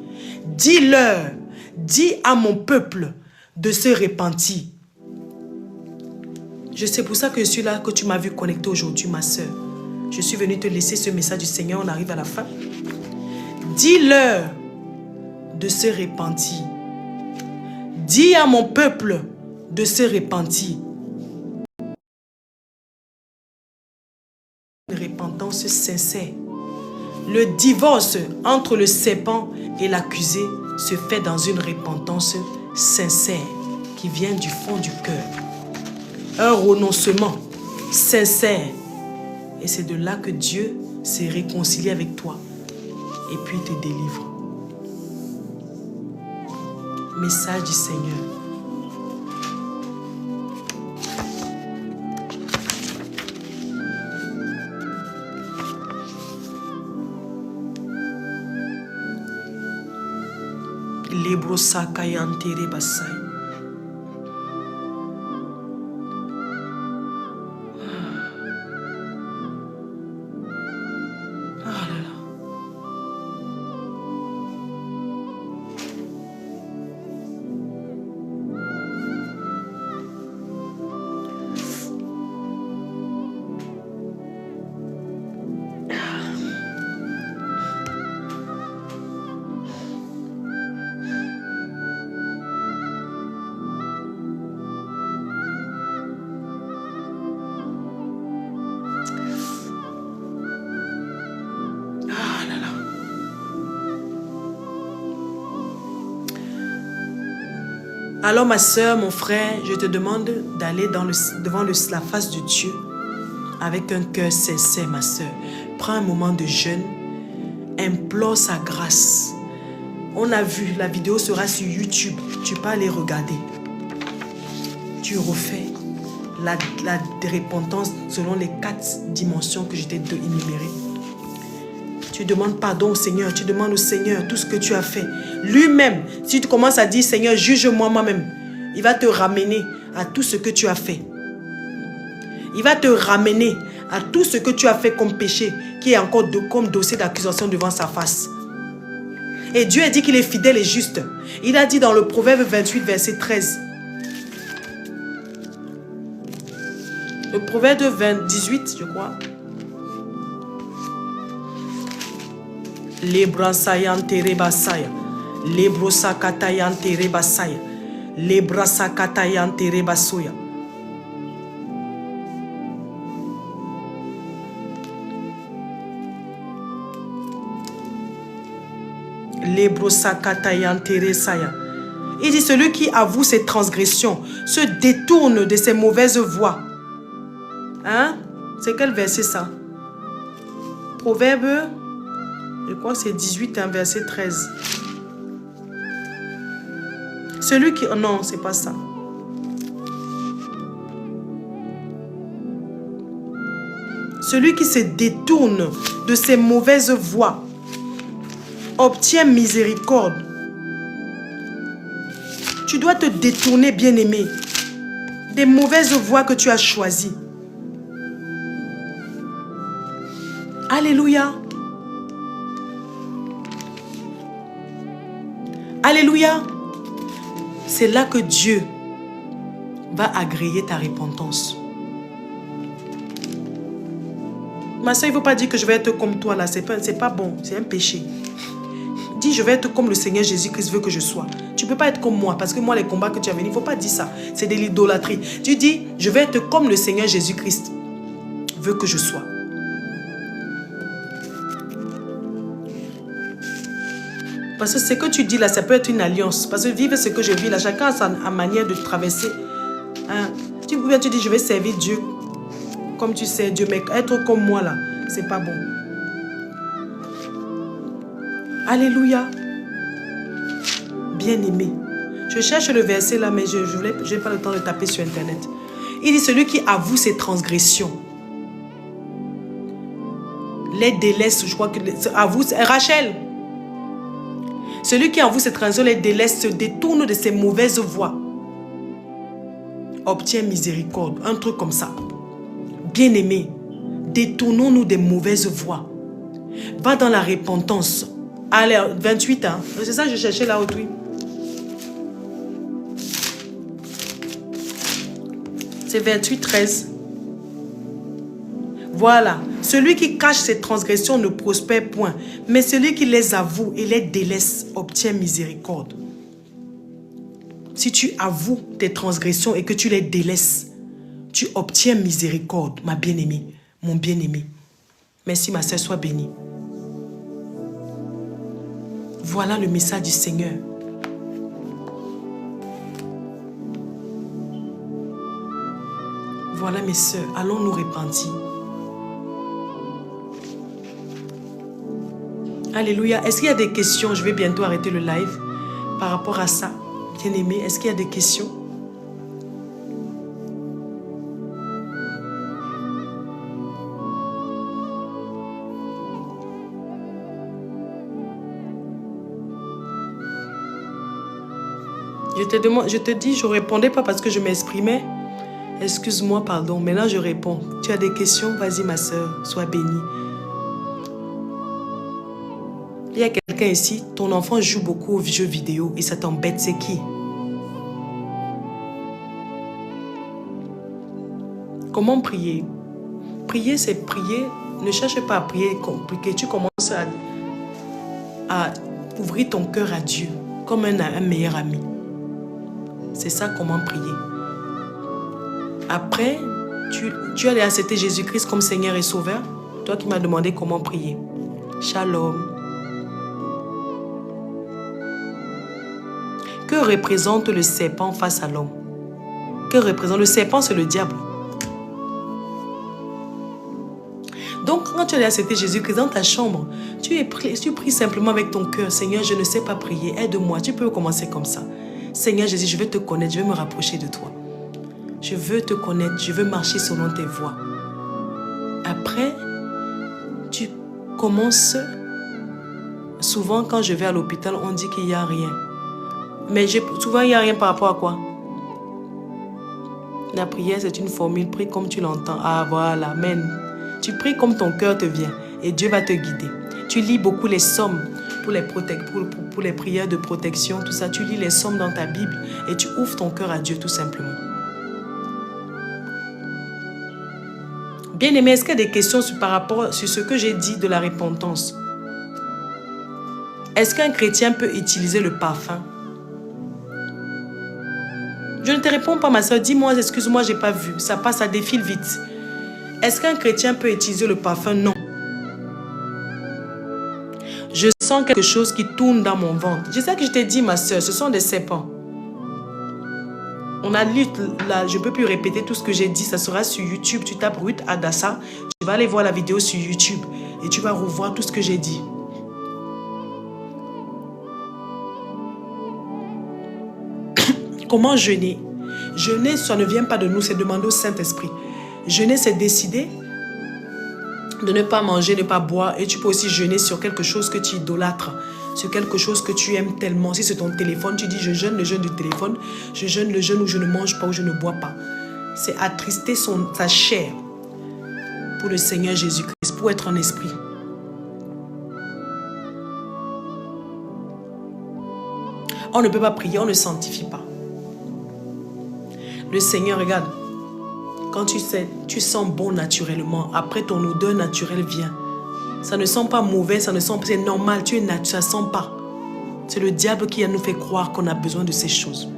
Dis-leur, dis à mon peuple de se repentir. Je sais pour ça que je suis là, que tu m'as vu connecter aujourd'hui, ma soeur. Je suis venue te laisser ce message du Seigneur, on arrive à la fin. Dis-leur de se repentir. Dis à mon peuple de se repentir. Une repentance sincère. Le divorce entre le serpent et l'accusé se fait dans une repentance sincère qui vient du fond du cœur. Un renoncement sincère. Et c'est de là que Dieu s'est réconcilié avec toi et puis te délivre. Message du Seigneur. Libro Sakayantere Basai. Alors ma soeur, mon frère, je te demande d'aller devant la face de Dieu avec un cœur sincère, ma soeur. Prends un moment de jeûne, implore sa grâce. On a vu, la vidéo sera sur YouTube, tu peux aller regarder. Tu refais la repentance selon les 4 dimensions que je t'ai énumérées. Tu demandes pardon au Seigneur, tu demandes au Seigneur tout ce que tu as fait. Lui-même, si tu commences à dire, Seigneur, juge-moi moi-même, il va te ramener à tout ce que tu as fait. Il va te ramener à tout ce que tu as fait comme péché, qui est encore comme dossier d'accusation devant sa face. Et Dieu a dit qu'il est fidèle et juste. Il a dit dans le Proverbe 28, verset 13. Le Proverbe 18, je crois. Lebrasayante basaya, lebrosakatayante basaya, lebrasakatayante basoya. Lebrosakatayante saya. Il dit celui qui avoue ses transgressions se détourne de ses mauvaises voies. Hein? C'est quel verset ça? Proverbe, je crois que c'est 18, hein, verset 13. Celui qui... Non, c'est pas ça. Celui qui se détourne de ses mauvaises voies obtient miséricorde. Tu dois te détourner, bien-aimé, des mauvaises voies que tu as choisies. Alléluia. Alléluia. C'est là que Dieu va agréer ta repentance. Ma soeur, il ne faut pas dire que je vais être comme toi là. C'est pas bon. C'est un péché. Dis, je vais être comme le Seigneur Jésus-Christ veut que je sois. Tu ne peux pas être comme moi. Parce que moi, les combats que tu as venus, il ne faut pas dire ça. C'est de l'idolâtrie. Tu dis, je vais être comme le Seigneur Jésus-Christ veut que je sois. Parce que ce que tu dis là, ça peut être une alliance. Parce que vivre ce que je vis là, chacun a sa manière de traverser. Hein? Tu dis, je vais servir Dieu comme tu sais Dieu, mais être comme moi là, c'est pas bon. Alléluia. Bien-aimé. Je cherche le verset là, mais je n'ai pas le temps de taper sur Internet. Il dit, celui qui avoue ses transgressions, les délaisse, je crois que... Avoue, Rachel. Celui qui avoue ses transgressions, les délaisse, se détourne de ses mauvaises voies, obtient miséricorde. Un truc comme ça. Bien-aimé, détournons-nous des mauvaises voies. Va dans la repentance. Allez, 28 ans. C'est ça que je cherchais là autour. C'est 28, 13. Voilà. Celui qui cache ses transgressions ne prospère point, mais celui qui les avoue et les délaisse obtient miséricorde. Si tu avoues tes transgressions et que tu les délaisses, tu obtiens miséricorde, ma bien-aimée, mon bien-aimé. Merci, ma sœur, sois bénie. Voilà le message du Seigneur. Voilà, mes sœurs, allons nous repentir. Alléluia. Est-ce qu'il y a des questions? Je vais bientôt arrêter le live par rapport à ça. Bien-aimé, est-ce qu'il y a des questions? Je te dis, je ne répondais pas parce que je m'exprimais. Excuse-moi, pardon. Maintenant, je réponds. Tu as des questions? Vas-y, ma soeur. Sois bénie. Il y a quelqu'un ici. Ton enfant joue beaucoup aux jeux vidéo et ça t'embête. C'est qui? Comment prier? Prier, c'est prier. Ne cherche pas à prier compliqué. Tu commences à ouvrir ton cœur à Dieu comme un meilleur ami. C'est ça, comment prier. Après, tu allais accepter Jésus-Christ comme Seigneur et Sauveur. Toi qui m'as demandé comment prier. Shalom. Que représente le serpent face à l'homme? Que représente le serpent? C'est le diable. Donc, quand tu allais accepter Jésus-Christ dans ta chambre, tu pries simplement avec ton cœur. Seigneur, je ne sais pas prier. Aide-moi. Tu peux commencer comme ça. Seigneur Jésus, je veux te connaître, je veux me rapprocher de toi. Je veux te connaître, je veux marcher selon tes voies. Après, tu commences... Souvent, quand je vais à l'hôpital, on dit qu'il n'y a rien. Mais souvent, il n'y a rien par rapport à quoi? La prière, c'est une formule, prie comme tu l'entends. Ah, voilà, amen. Tu pries comme ton cœur te vient et Dieu va te guider. Tu lis beaucoup les psaumes pour les prières de protection, tout ça. Tu lis les psaumes dans ta Bible et tu ouvres ton cœur à Dieu tout simplement. Bien-aimé, est-ce qu'il y a des questions par rapport sur ce que j'ai dit de la repentance? Est-ce qu'un chrétien peut utiliser le parfum? Je ne te réponds pas, ma soeur. Dis-moi, excuse-moi, je n'ai pas vu. Ça passe, ça défile vite. Est-ce qu'un chrétien peut utiliser le parfum? Non. Je sens quelque chose qui tourne dans mon ventre. C'est ça que je t'ai dit, ma soeur. Ce sont des serpents. On a lu là, je ne peux plus répéter tout ce que j'ai dit. Ça sera sur YouTube. Tu tapes Ruth Adassa. Tu vas aller voir la vidéo sur YouTube. Et tu vas revoir tout ce que j'ai dit. Comment jeûner? Jeûner, ça ne vient pas de nous, c'est demander au Saint-Esprit. Jeûner, c'est décider de ne pas manger, ne pas boire. Et tu peux aussi jeûner sur quelque chose que tu idolâtres, sur quelque chose que tu aimes tellement. Si c'est ton téléphone, tu dis je jeûne le jeûne du téléphone, je jeûne le jeûne où je ne mange pas, où je ne bois pas. C'est attrister sa chair pour le Seigneur Jésus-Christ, pour être en esprit. On ne peut pas prier, on ne sanctifie pas. Le Seigneur, regarde, quand tu sens bon naturellement, après ton odeur naturelle vient. Ça ne sent pas mauvais, ça ne sent pas, c'est normal, ça ne sent pas. C'est le diable qui nous fait croire qu'on a besoin de ces choses.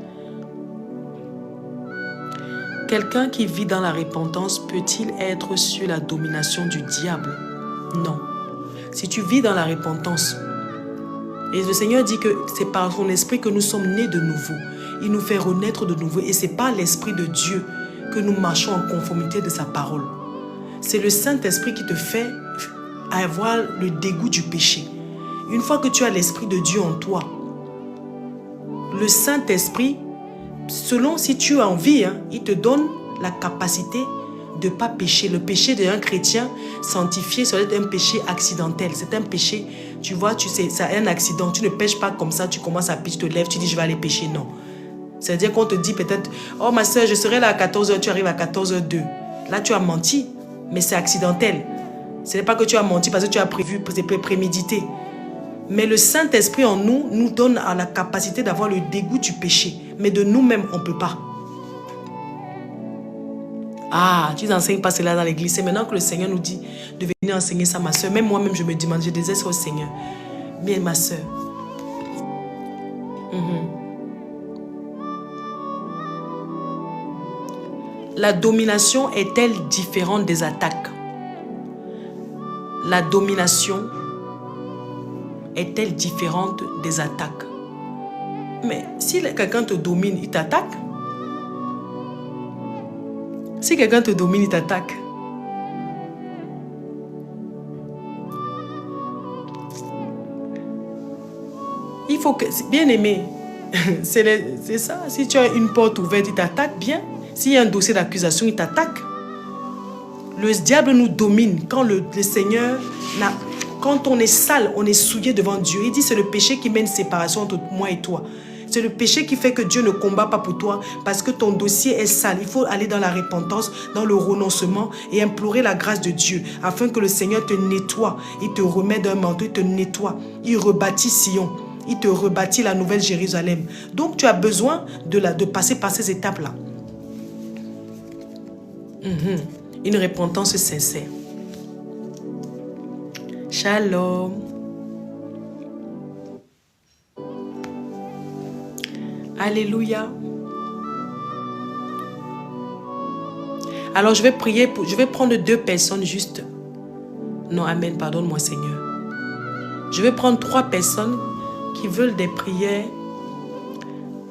Quelqu'un qui vit dans la repentance peut-il être sous la domination du diable? Non. Si tu vis dans la repentance Et le Seigneur dit que c'est par son esprit que nous sommes nés de nouveau. Il nous fait renaître de nouveau. Et c'est par l'esprit de Dieu que nous marchons en conformité de sa parole. C'est le Saint-Esprit qui te fait avoir le dégoût du péché. Une fois que tu as l'Esprit de Dieu en toi, le Saint-Esprit, selon si tu as envie, il te donne la capacité de ne pas pécher. Le péché d'un chrétien sanctifié, ça doit être un péché accidentel. C'est un péché, tu vois, tu sais, c'est un accident. Tu ne pêches pas comme ça, tu commences à pécher, tu te lèves, tu dis je vais aller pécher. Non. C'est-à-dire qu'on te dit peut-être, oh ma soeur, je serai là à 14h, tu arrives à 14h02. Là, tu as menti, mais c'est accidentel. Ce n'est pas que tu as menti parce que tu as prévu, c'est prémédité. Mais le Saint-Esprit en nous, nous donne la capacité d'avoir le dégoût du péché. Mais de nous-mêmes, on ne peut pas. Ah, tu n'enseignes pas cela dans l'église. C'est maintenant que le Seigneur nous dit de venir enseigner ça, ma soeur. Même moi-même, je me demande, je disais ça au Seigneur. Bien, ma soeur. La domination est-elle différente des attaques? La domination est-elle différente des attaques? Mais si quelqu'un te domine, il t'attaque. Si quelqu'un te domine, il t'attaque. Il faut que... Bien aimé, c'est ça. Si tu as une porte ouverte, il t'attaque bien. S'il y a un dossier d'accusation, il t'attaque. Le diable nous domine quand le Seigneur... Quand on est sale, on est souillé devant Dieu. Il dit c'est le péché qui met une séparation entre moi et toi. C'est le péché qui fait que Dieu ne combat pas pour toi parce que ton dossier est sale. Il faut aller dans la repentance, dans le renoncement et implorer la grâce de Dieu afin que le Seigneur te nettoie. Il te remet d'un manteau, il te nettoie. Il rebâtit Sion. Il te rebâtit la nouvelle Jérusalem. Donc tu as besoin de passer par ces étapes-là. Une repentance sincère. Shalom. Alléluia. Alors je vais prier, je vais prendre 2 personnes juste. Non, amen, pardonne-moi Seigneur. Je vais prendre 3 personnes qui veulent des prières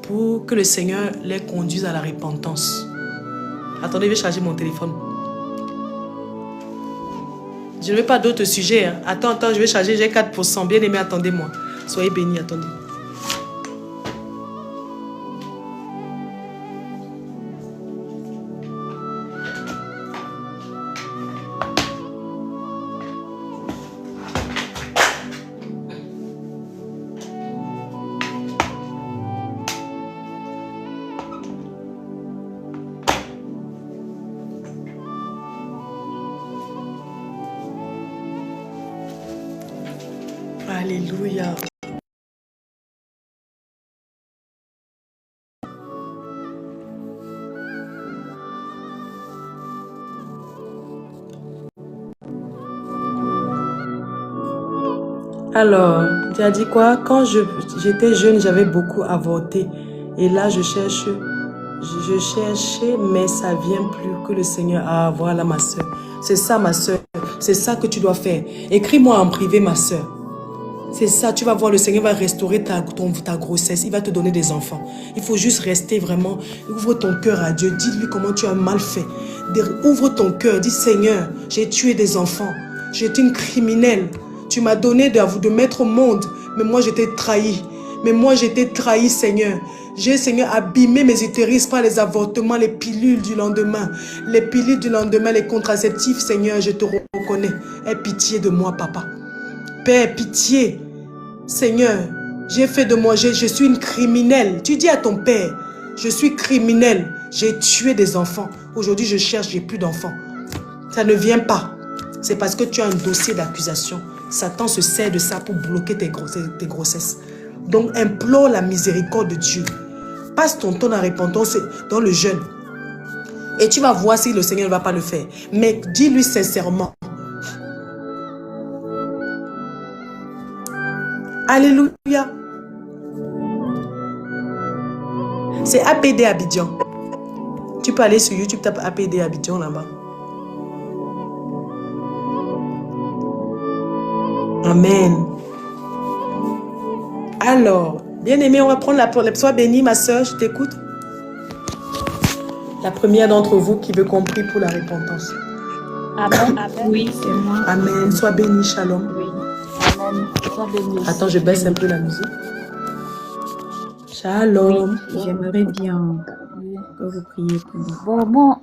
pour que le Seigneur les conduise à la repentance. Attendez, je vais charger mon téléphone. Je ne veux pas d'autres sujets. Attends, je vais charger, j'ai 4%. Bien aimé, attendez-moi. Soyez bénis, attendez. Alléluia. Alors, tu as dit quoi? Quand j'étais jeune, j'avais beaucoup avorté. Et là, je cherchais, mais ça vient plus que le Seigneur. Ah, voilà ma soeur. C'est ça, ma soeur. C'est ça que tu dois faire. Écris-moi en privé, ma soeur. C'est ça, tu vas voir, le Seigneur va restaurer ta grossesse. Il va te donner des enfants. Il faut juste rester vraiment. Ouvre ton cœur à Dieu. Dis-lui comment tu as mal fait. Ouvre ton cœur. Dis, Seigneur, j'ai tué des enfants. J'étais une criminelle. Tu m'as donné de mettre au monde. Mais moi, j'étais trahi. Mais moi, j'étais trahi, Seigneur. J'ai, Seigneur, abîmé mes utérus par les avortements, les pilules du lendemain. Les pilules du lendemain, les contraceptifs, Seigneur, je te reconnais. Aie pitié de moi, Papa. Père, pitié. Seigneur, j'ai fait de moi, je suis une criminelle. Tu dis à ton père, je suis criminelle. J'ai tué des enfants. Aujourd'hui, je cherche, j'ai plus d'enfants. Ça ne vient pas. C'est parce que tu as un dossier d'accusation. Satan se sert de ça pour bloquer tes grossesses. Donc, implore la miséricorde de Dieu. Passe ton temps dans la repentance, dans le jeûne. Et tu vas voir si le Seigneur ne va pas le faire. Mais dis-lui sincèrement. Alléluia. C'est APD Abidjan. Tu peux aller sur YouTube, tape APD Abidjan là-bas. Amen. Alors, bien-aimé, on va prendre sois bénie, ma soeur, je t'écoute. La première d'entre vous qui veut qu'on prie pour la repentance.
Amen. Oui, c'est moi.
Amen. Sois béni, shalom.
Oui. Amen. Sois béni.
Attends, je baisse un peu la musique. Shalom.
Oui, j'aimerais bien que vous priez pour moi. Bon.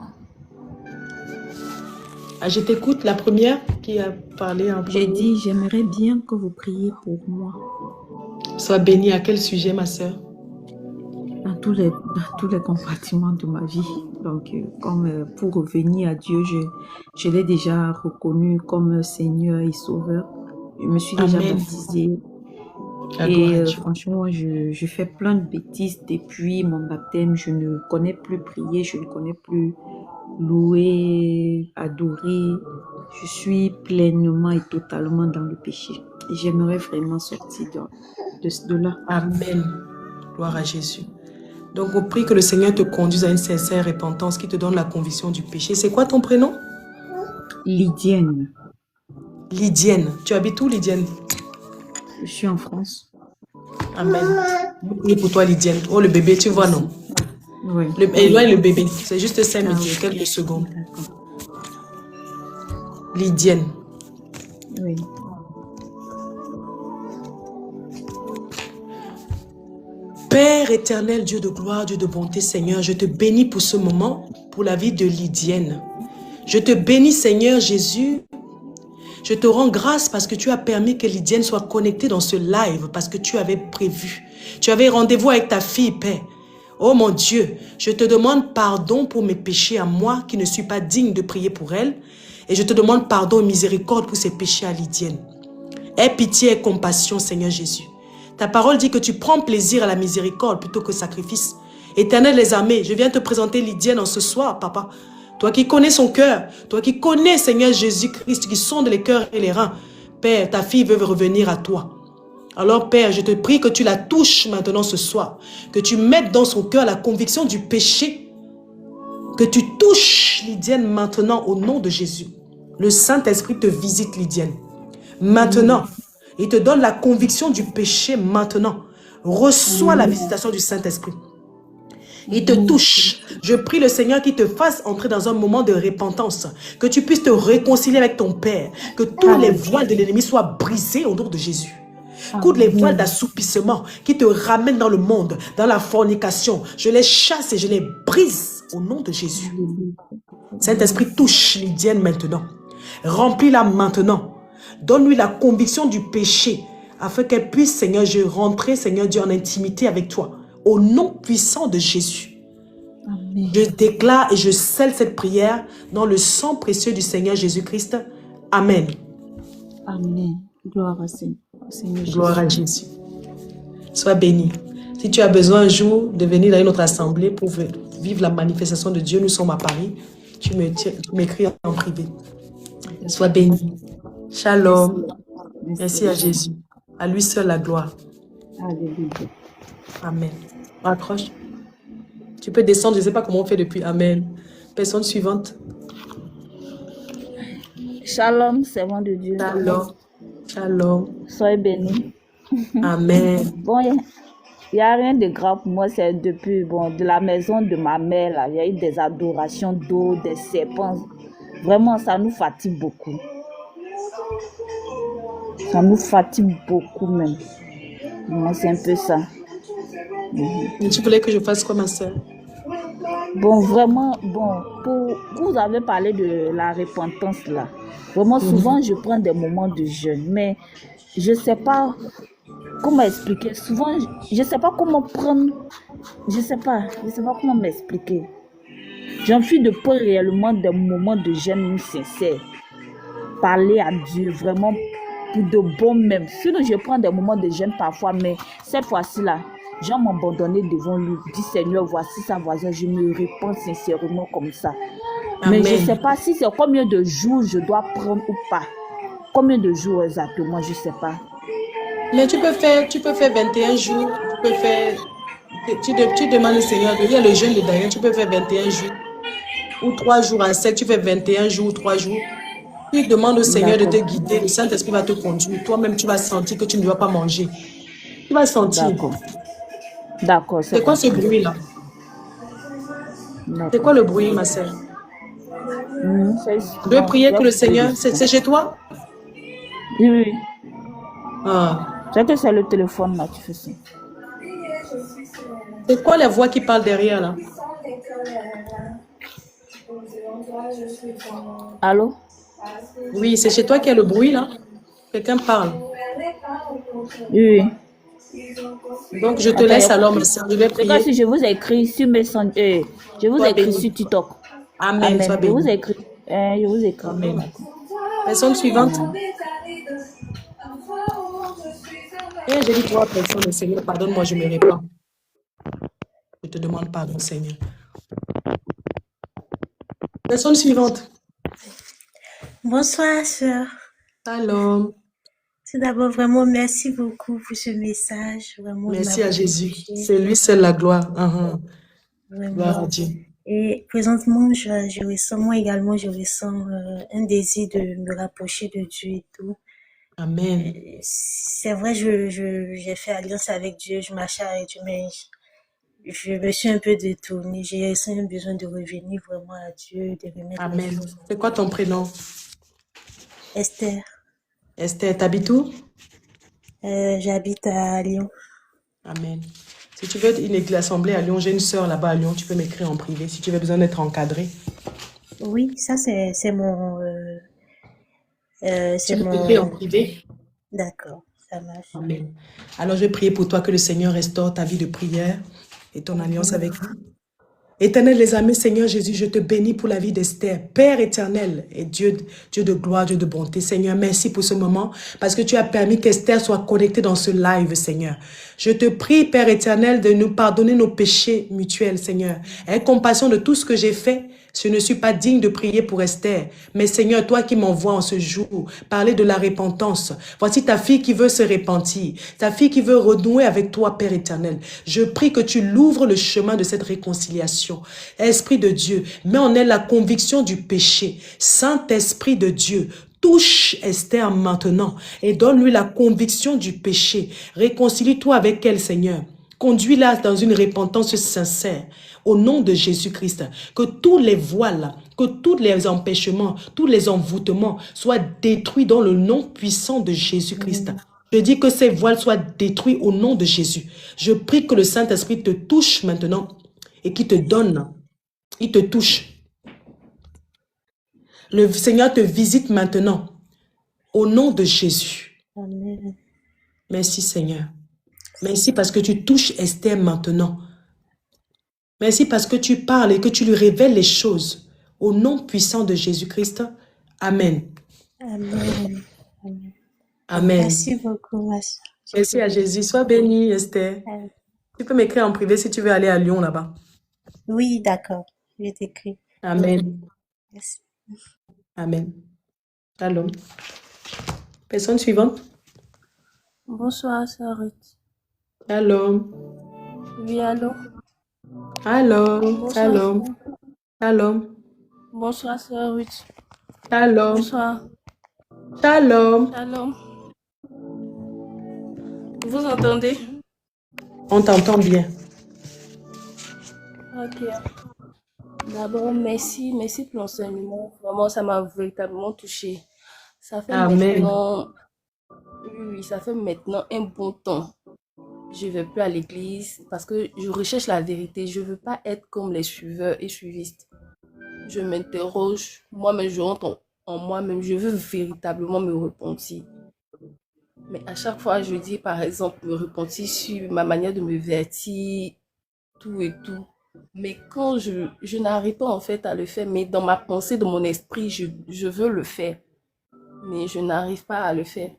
Ah, je t'écoute, la première qui a parlé en premier.
J'ai dit, j'aimerais bien que vous priez pour moi.
Sois béni. À quel sujet, ma soeur?
Dans tous les compartiments de ma vie. Donc, comme pour revenir à Dieu, je l'ai déjà reconnu comme Seigneur et Sauveur. Je me suis déjà baptisée. Et franchement, je fais plein de bêtises depuis mon baptême. Je ne connais plus prier, je ne connais plus louer, adorer. Je suis pleinement et totalement dans le péché. Et j'aimerais vraiment sortir de là.
Amen. Gloire à Jésus. Donc, on prie que le Seigneur te conduise à une sincère repentance qui te donne la conviction du péché. C'est quoi ton prénom?
Lydienne.
Lydienne. Tu habites où, Lydienne?
Je suis en France.
Amen. Et pour toi, Lydienne. Oh, le bébé, tu vois, non?
Oui.
Éloigne le bébé. C'est juste 5 minutes, quelques secondes. Lydienne.
Oui.
Père éternel, Dieu de gloire, Dieu de bonté, Seigneur, je te bénis pour ce moment, pour la vie de Lydienne. Je te bénis, Seigneur Jésus. Je te rends grâce parce que tu as permis que Lydienne soit connectée dans ce live, parce que tu avais prévu. Tu avais rendez-vous avec ta fille, Père. Oh mon Dieu, je te demande pardon pour mes péchés à moi, qui ne suis pas digne de prier pour elle. Et je te demande pardon et miséricorde pour ses péchés à Lydienne. Aie pitié et compassion, Seigneur Jésus. Ta parole dit que tu prends plaisir à la miséricorde plutôt que sacrifice. Éternel des armées, je viens te présenter Lydienne en ce soir, papa. Toi qui connais son cœur, toi qui connais, Seigneur Jésus-Christ, qui sonde les cœurs et les reins. Père, ta fille veut revenir à toi. Alors, Père, je te prie que tu la touches maintenant ce soir. Que tu mettes dans son cœur la conviction du péché. Que tu touches Lydienne maintenant au nom de Jésus. Le Saint-Esprit te visite, Lydienne. Maintenant. Il te donne la conviction du péché maintenant. Reçois la visitation du Saint-Esprit. Il te touche. Je prie le Seigneur qu'il te fasse entrer dans un moment de repentance. Que tu puisses te réconcilier avec ton Père. Que tous les voiles de l'ennemi soient brisés au nom de Jésus. Toutes les voiles d'assoupissement qui te ramènent dans le monde, dans la fornication, je les chasse et je les brise au nom de Jésus. Saint-Esprit, touche Lydienne maintenant. Remplis-la maintenant. Donne-lui la conviction du péché afin qu'elle puisse, Seigneur, rentrer, Seigneur Dieu, en intimité avec toi. Au nom puissant de Jésus. Amen. Je déclare et je scelle cette prière dans le sang précieux du Seigneur Jésus-Christ. Amen.
Amen. Gloire à Seigneur Jésus.
Gloire à Jésus. Sois béni. Si tu as besoin un jour de venir dans une autre assemblée pour vivre la manifestation de Dieu, nous sommes à Paris. Tu m'écris en privé. Sois béni. Shalom. Merci à Jésus. À lui seul la gloire.
Alléluia.
Amen. Raccroche. Tu peux descendre, je ne sais pas comment on fait depuis. Amen. Personne suivante.
Shalom, servant de Dieu.
Shalom. Shalom.
Soyez bénis.
Amen.
Bon, il n'y a rien de grave pour moi. C'est depuis de la maison de ma mère. Là, il y a eu des adorations d'eau, des serpents. Vraiment, ça nous fatigue beaucoup. Ça nous fatigue beaucoup même. Moi, c'est un peu ça.
Et tu voulais que je fasse quoi, ma soeur?
Bon, vraiment, vous avez parlé de la repentance là. Vraiment, souvent, je prends des moments de jeûne, mais je ne sais pas comment expliquer. Souvent, je ne sais pas comment prendre. Je ne sais pas comment m'expliquer. J'en suis de peur réellement des moments de jeûne sincères. Parler à Dieu, vraiment, pour de bon même. Sinon, je prends des moments de jeûne parfois, mais cette fois-ci là, j'ai m'abandonner devant lui. Dis Seigneur, voici sa voisine, je me réponds sincèrement comme ça.
Amen.
Mais je ne sais pas si c'est combien de jours je dois prendre ou pas. Combien de jours exactement, je ne sais pas.
Mais tu peux faire 21 jours. Tu peux faire. Tu demandes au Seigneur, il y a le jeûne de Daniel, tu peux faire 21 jours. Ou 3 jours à sec, tu fais 21 jours ou 3 jours. Tu demandes au Seigneur de te guider, le Saint-Esprit va te conduire. Toi-même, tu vas sentir que tu ne dois pas manger. Tu vas sentir.
D'accord. D'accord,
C'est quoi ce bruit-là? C'est
D'accord.
quoi le bruit, ma sœur? Je vais prier que le Seigneur... C'est chez toi?
Oui, oui.
Ah.
C'est que c'est le téléphone là, tu fais ça.
C'est quoi la voix qui parle derrière, là?
Allô?
Oui, c'est chez toi qu'il y a le bruit, là? Quelqu'un parle.
Oui, oui.
Donc, je te
Attends,
laisse alors, ma sœur. Je vais
c'est comme si
prier.
je vous ai écrit sur Messenger. Je vous ai écrit
béni.
sur TikTok.
Amen. Sois
Je vous
béni.
ai écrit. Je vous ai écrit.
Amen. Personne suivante. Et j'ai dit 3 personnes, Seigneur, pardonne-moi, je me répands. Je te demande pardon, Seigneur. Personne suivante.
Bonsoir, sœur.
Alors,
Tout d'abord, vraiment, merci beaucoup pour ce message. Vraiment, il
merci
m'a
à
beaucoup
Jésus.
touchée.
C'est lui seul la gloire. Gloire
Vraiment.
à Dieu.
Et présentement, je ressens, moi également, je ressens un désir de me rapprocher de Dieu et tout.
Amen.
C'est vrai, j'ai fait alliance avec Dieu, je marchais avec Dieu, mais je me suis un peu détournée. J'ai ressenti un besoin de revenir vraiment à Dieu, de remettre les
Amen.
choses.
C'est quoi ton prénom?
Esther,
Esther, t'habites où?
j'habite à Lyon.
Amen. Si tu veux une église assemblée à Lyon, j'ai une sœur là-bas à Lyon, tu peux m'écrire en privé si tu veux besoin d'être encadré.
Oui, ça c'est mon...
Tu
c'est
peux m'écrire en
mon...
privé.
D'accord, ça marche.
Amen. Alors, je vais prier pour toi que le Seigneur restaure ta vie de prière et ton alliance avec lui. Éternel, les amis, Seigneur Jésus, je te bénis pour la vie d'Esther. Père éternel et Dieu de gloire, Dieu de bonté. Seigneur, merci pour ce moment parce que tu as permis qu'Esther soit connectée dans ce live, Seigneur. Je te prie, Père éternel, de nous pardonner nos péchés mutuels, Seigneur. Aie compassion de tout ce que j'ai fait. Je ne suis pas digne de prier pour Esther. Mais Seigneur, toi qui m'envoies en ce jour, parler de la repentance. Voici ta fille qui veut se repentir. Ta fille qui veut renouer avec toi, Père éternel. Je prie que tu l'ouvres le chemin de cette réconciliation. Esprit de Dieu, mets en elle la conviction du péché. Saint-Esprit de Dieu, touche Esther maintenant et donne-lui la conviction du péché. Réconcilie-toi avec elle, Seigneur. Conduis-la dans une repentance sincère. Au nom de Jésus-Christ, que tous les voiles, que tous les empêchements, tous les envoûtements soient détruits dans le nom puissant de Jésus-Christ. Je dis que ces voiles soient détruits au nom de Jésus. Je prie que le Saint-Esprit te touche maintenant et qu'il te donne. Il te touche. Le Seigneur te visite maintenant au nom de Jésus.
Amen.
Merci Seigneur. Merci parce que tu touches Esther maintenant. Merci parce que tu parles et que tu lui révèles les choses. Au nom puissant de Jésus-Christ. Amen.
Amen. Amen.
Amen.
Merci beaucoup, ma soeur.
Merci à Jésus. Sois bénie, Esther.
Amen.
Tu peux m'écrire en privé si tu veux aller à Lyon là-bas.
Oui, d'accord. Je t'écris.
Amen.
Merci.
Amen. Shalom. Personne suivante.
Bonsoir, sœur Ruth.
Shalom.
Oui, allô?
Shalom.
Bonsoir.
Shalom. Shalom.
Bonsoir, sœur Ruth.
Shalom.
Bonsoir.
Shalom.
Shalom. Vous entendez?
On t'entend bien.
Ok. D'abord, merci pour l'enseignement. Vraiment, ça m'a véritablement touchée. Ça fait
Amen.
maintenant, oui, ça fait maintenant un bon temps. Je ne vais plus à l'église parce que je recherche la vérité. Je ne veux pas être comme les suiveurs et suivistes. Je m'interroge, moi-même, je rentre en moi-même. Je veux véritablement me repentir. Mais à chaque fois, je dis, par exemple, me repentir sur ma manière de me vêtir, tout et tout. Mais quand je n'arrive pas en fait à le faire, mais dans ma pensée, dans mon esprit, je veux le faire. Mais je n'arrive pas à le faire.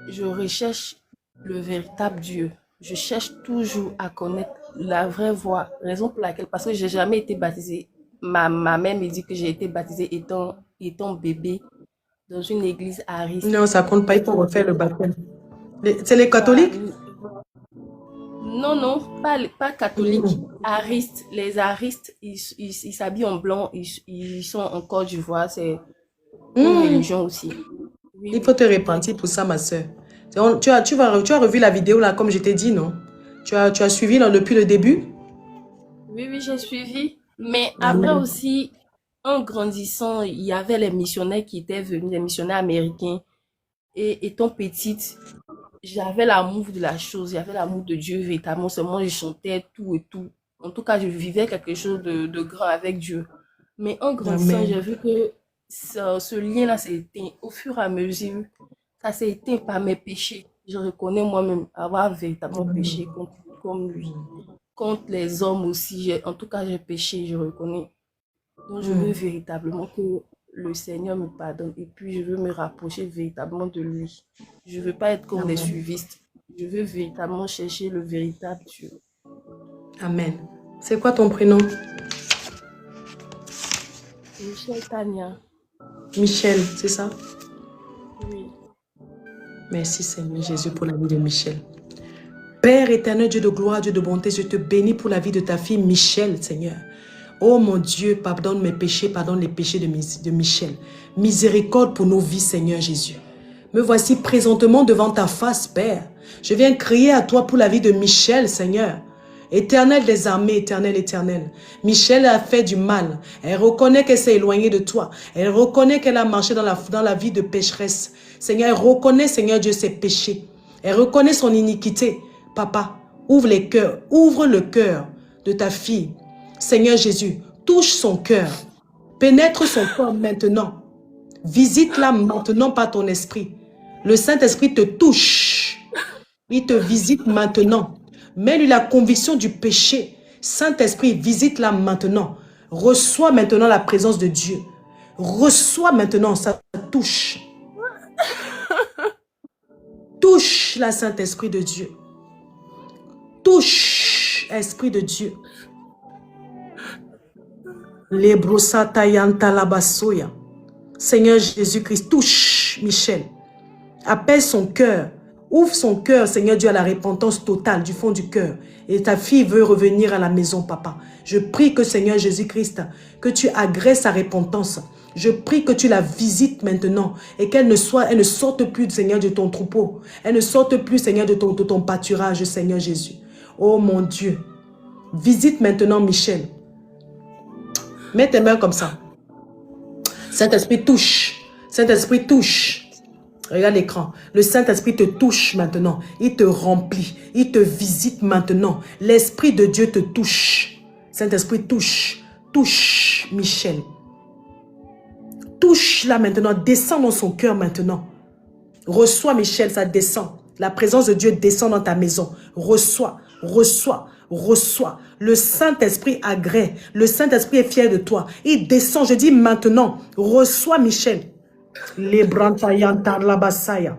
Je recherche le véritable Dieu. Je cherche toujours à connaître la vraie voie. Raison pour laquelle, parce que j'ai jamais été baptisée. Ma mère me dit que j'ai été baptisée étant bébé dans une église ariste.
Non, ça compte pas. Il faut refaire le baptême. C'est les catholiques?
Non, pas catholiques. Aristes. Les aristes, ils s'habillent en blanc. Ils sont en Côte d'Ivoire. C'est une religion aussi. Oui,
Il faut te repentir pour ça, ma soeur. Tu as revu la vidéo là, comme je t'ai dit, non? Tu as suivi là, depuis le début?
Oui, oui, j'ai suivi. Mais après
Amen.
aussi, en grandissant, il y avait les missionnaires qui étaient venus, les missionnaires américains. Et étant petite, j'avais l'amour de la chose, j'avais l'amour de Dieu véritablement. Seulement, je chantais tout et tout. En tout cas, je vivais quelque chose de grand avec Dieu. Mais en grandissant, j'ai
Amen.
vu que ce lien-là s'est éteint au fur et à mesure. Ça s'est éteint par mes péchés. Je reconnais moi-même avoir véritablement péché comme lui. Contre les hommes aussi, en tout cas, j'ai péché, je reconnais. Donc, je veux
Hmm.
véritablement que le Seigneur me pardonne et puis je veux me rapprocher véritablement de lui. Je ne veux pas être comme les
Amen.
suivistes. Je veux véritablement chercher le véritable Dieu.
Amen. C'est quoi ton prénom?
Michel Tania,
Michel, c'est ça?
oui.
Merci Seigneur Jésus pour la vie de Michel. Père éternel, Dieu de gloire, Dieu de bonté, je te bénis pour la vie de ta fille Michel, Seigneur. Oh mon Dieu, pardonne mes péchés, pardonne les péchés de Michel. Miséricorde pour nos vies, Seigneur Jésus. Me voici présentement devant ta face, Père. Je viens crier à toi pour la vie de Michel, Seigneur. Éternel des armées, éternel, éternel. Michel a fait du mal. Elle reconnaît qu'elle s'est éloignée de toi. Elle reconnaît qu'elle a marché dans la vie de pécheresse. Seigneur, elle reconnaît, Seigneur Dieu, ses péchés. Elle reconnaît son iniquité. Papa, ouvre les cœurs, ouvre le cœur de ta fille. Seigneur Jésus, touche son cœur. Pénètre son corps maintenant. Visite-la maintenant par ton esprit. Le Saint-Esprit te touche. Il te visite maintenant. Mets-lui la conviction du péché. Saint-Esprit, visite-la maintenant. Reçois maintenant la présence de Dieu. Reçois maintenant sa touche. Touche la Saint-Esprit de Dieu. Touche, Esprit de Dieu. Lebrosatayantalabasoya. Seigneur Jésus-Christ, touche Michel. Appelle son cœur. Ouvre son cœur, Seigneur Dieu, à la repentance totale du fond du cœur. Et ta fille veut revenir à la maison, papa. Je prie que, Seigneur Jésus-Christ, que tu agrées sa repentance. Je prie que tu la visites maintenant et qu'elle ne sorte plus, Seigneur, de ton troupeau. Elle ne sorte plus, Seigneur, de ton pâturage, Seigneur Jésus. Oh mon Dieu, visite maintenant Michel. Mets tes mains comme ça. Saint-Esprit touche. Saint-Esprit touche. Regarde l'écran. Le Saint-Esprit te touche maintenant. Il te remplit. Il te visite maintenant. L'Esprit de Dieu te touche. Saint-Esprit touche. Touche Michel. Touche-la maintenant. Descends dans son cœur maintenant. Reçois Michel, ça descend. La présence de Dieu descend dans ta maison. Reçois, reçois, reçois. Le Saint-Esprit agrée. Le Saint-Esprit est fier de toi. Il descend, je dis maintenant. Reçois Michel. Les brantayantarlabasaya.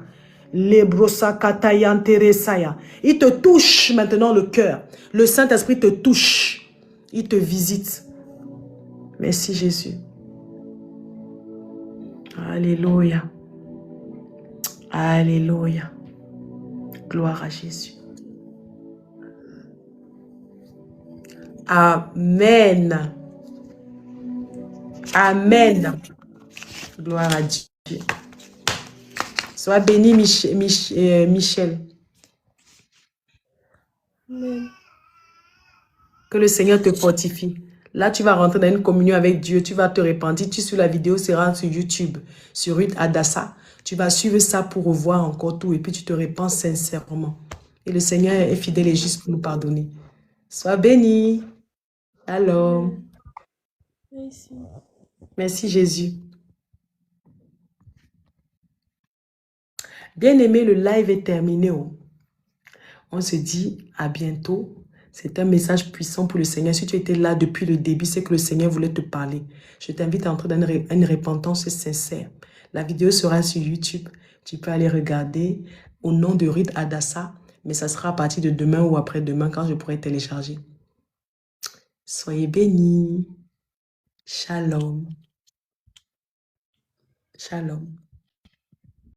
Les brosakatayanteresaya. Il te touche maintenant le cœur. Le Saint-Esprit te touche. Il te visite. Merci Jésus. Alléluia. Alléluia. Gloire à Jésus. Amen. Amen. Gloire à Dieu. Sois béni, Michel.
Amen.
Que le Seigneur te fortifie. Là, tu vas rentrer dans une communion avec Dieu. Tu vas te repentir. Tu suis la vidéo, sera sur YouTube, sur Ruth Adassa. Tu vas suivre ça pour revoir encore tout. Et puis, tu te repens sincèrement. Et le Seigneur est fidèle et juste pour nous pardonner. Sois béni. Alors,
Merci.
merci Jésus. Bien-aimé, le live est terminé. On se dit à bientôt. C'est un message puissant pour le Seigneur. Si tu étais là depuis le début, c'est que le Seigneur voulait te parler. Je t'invite à entrer dans une repentance sincère. La vidéo sera sur YouTube. Tu peux aller regarder au nom de Ruth Adassa. Mais ça sera à partir de demain ou après-demain quand je pourrai télécharger. Soyez bénis. Shalom. Shalom.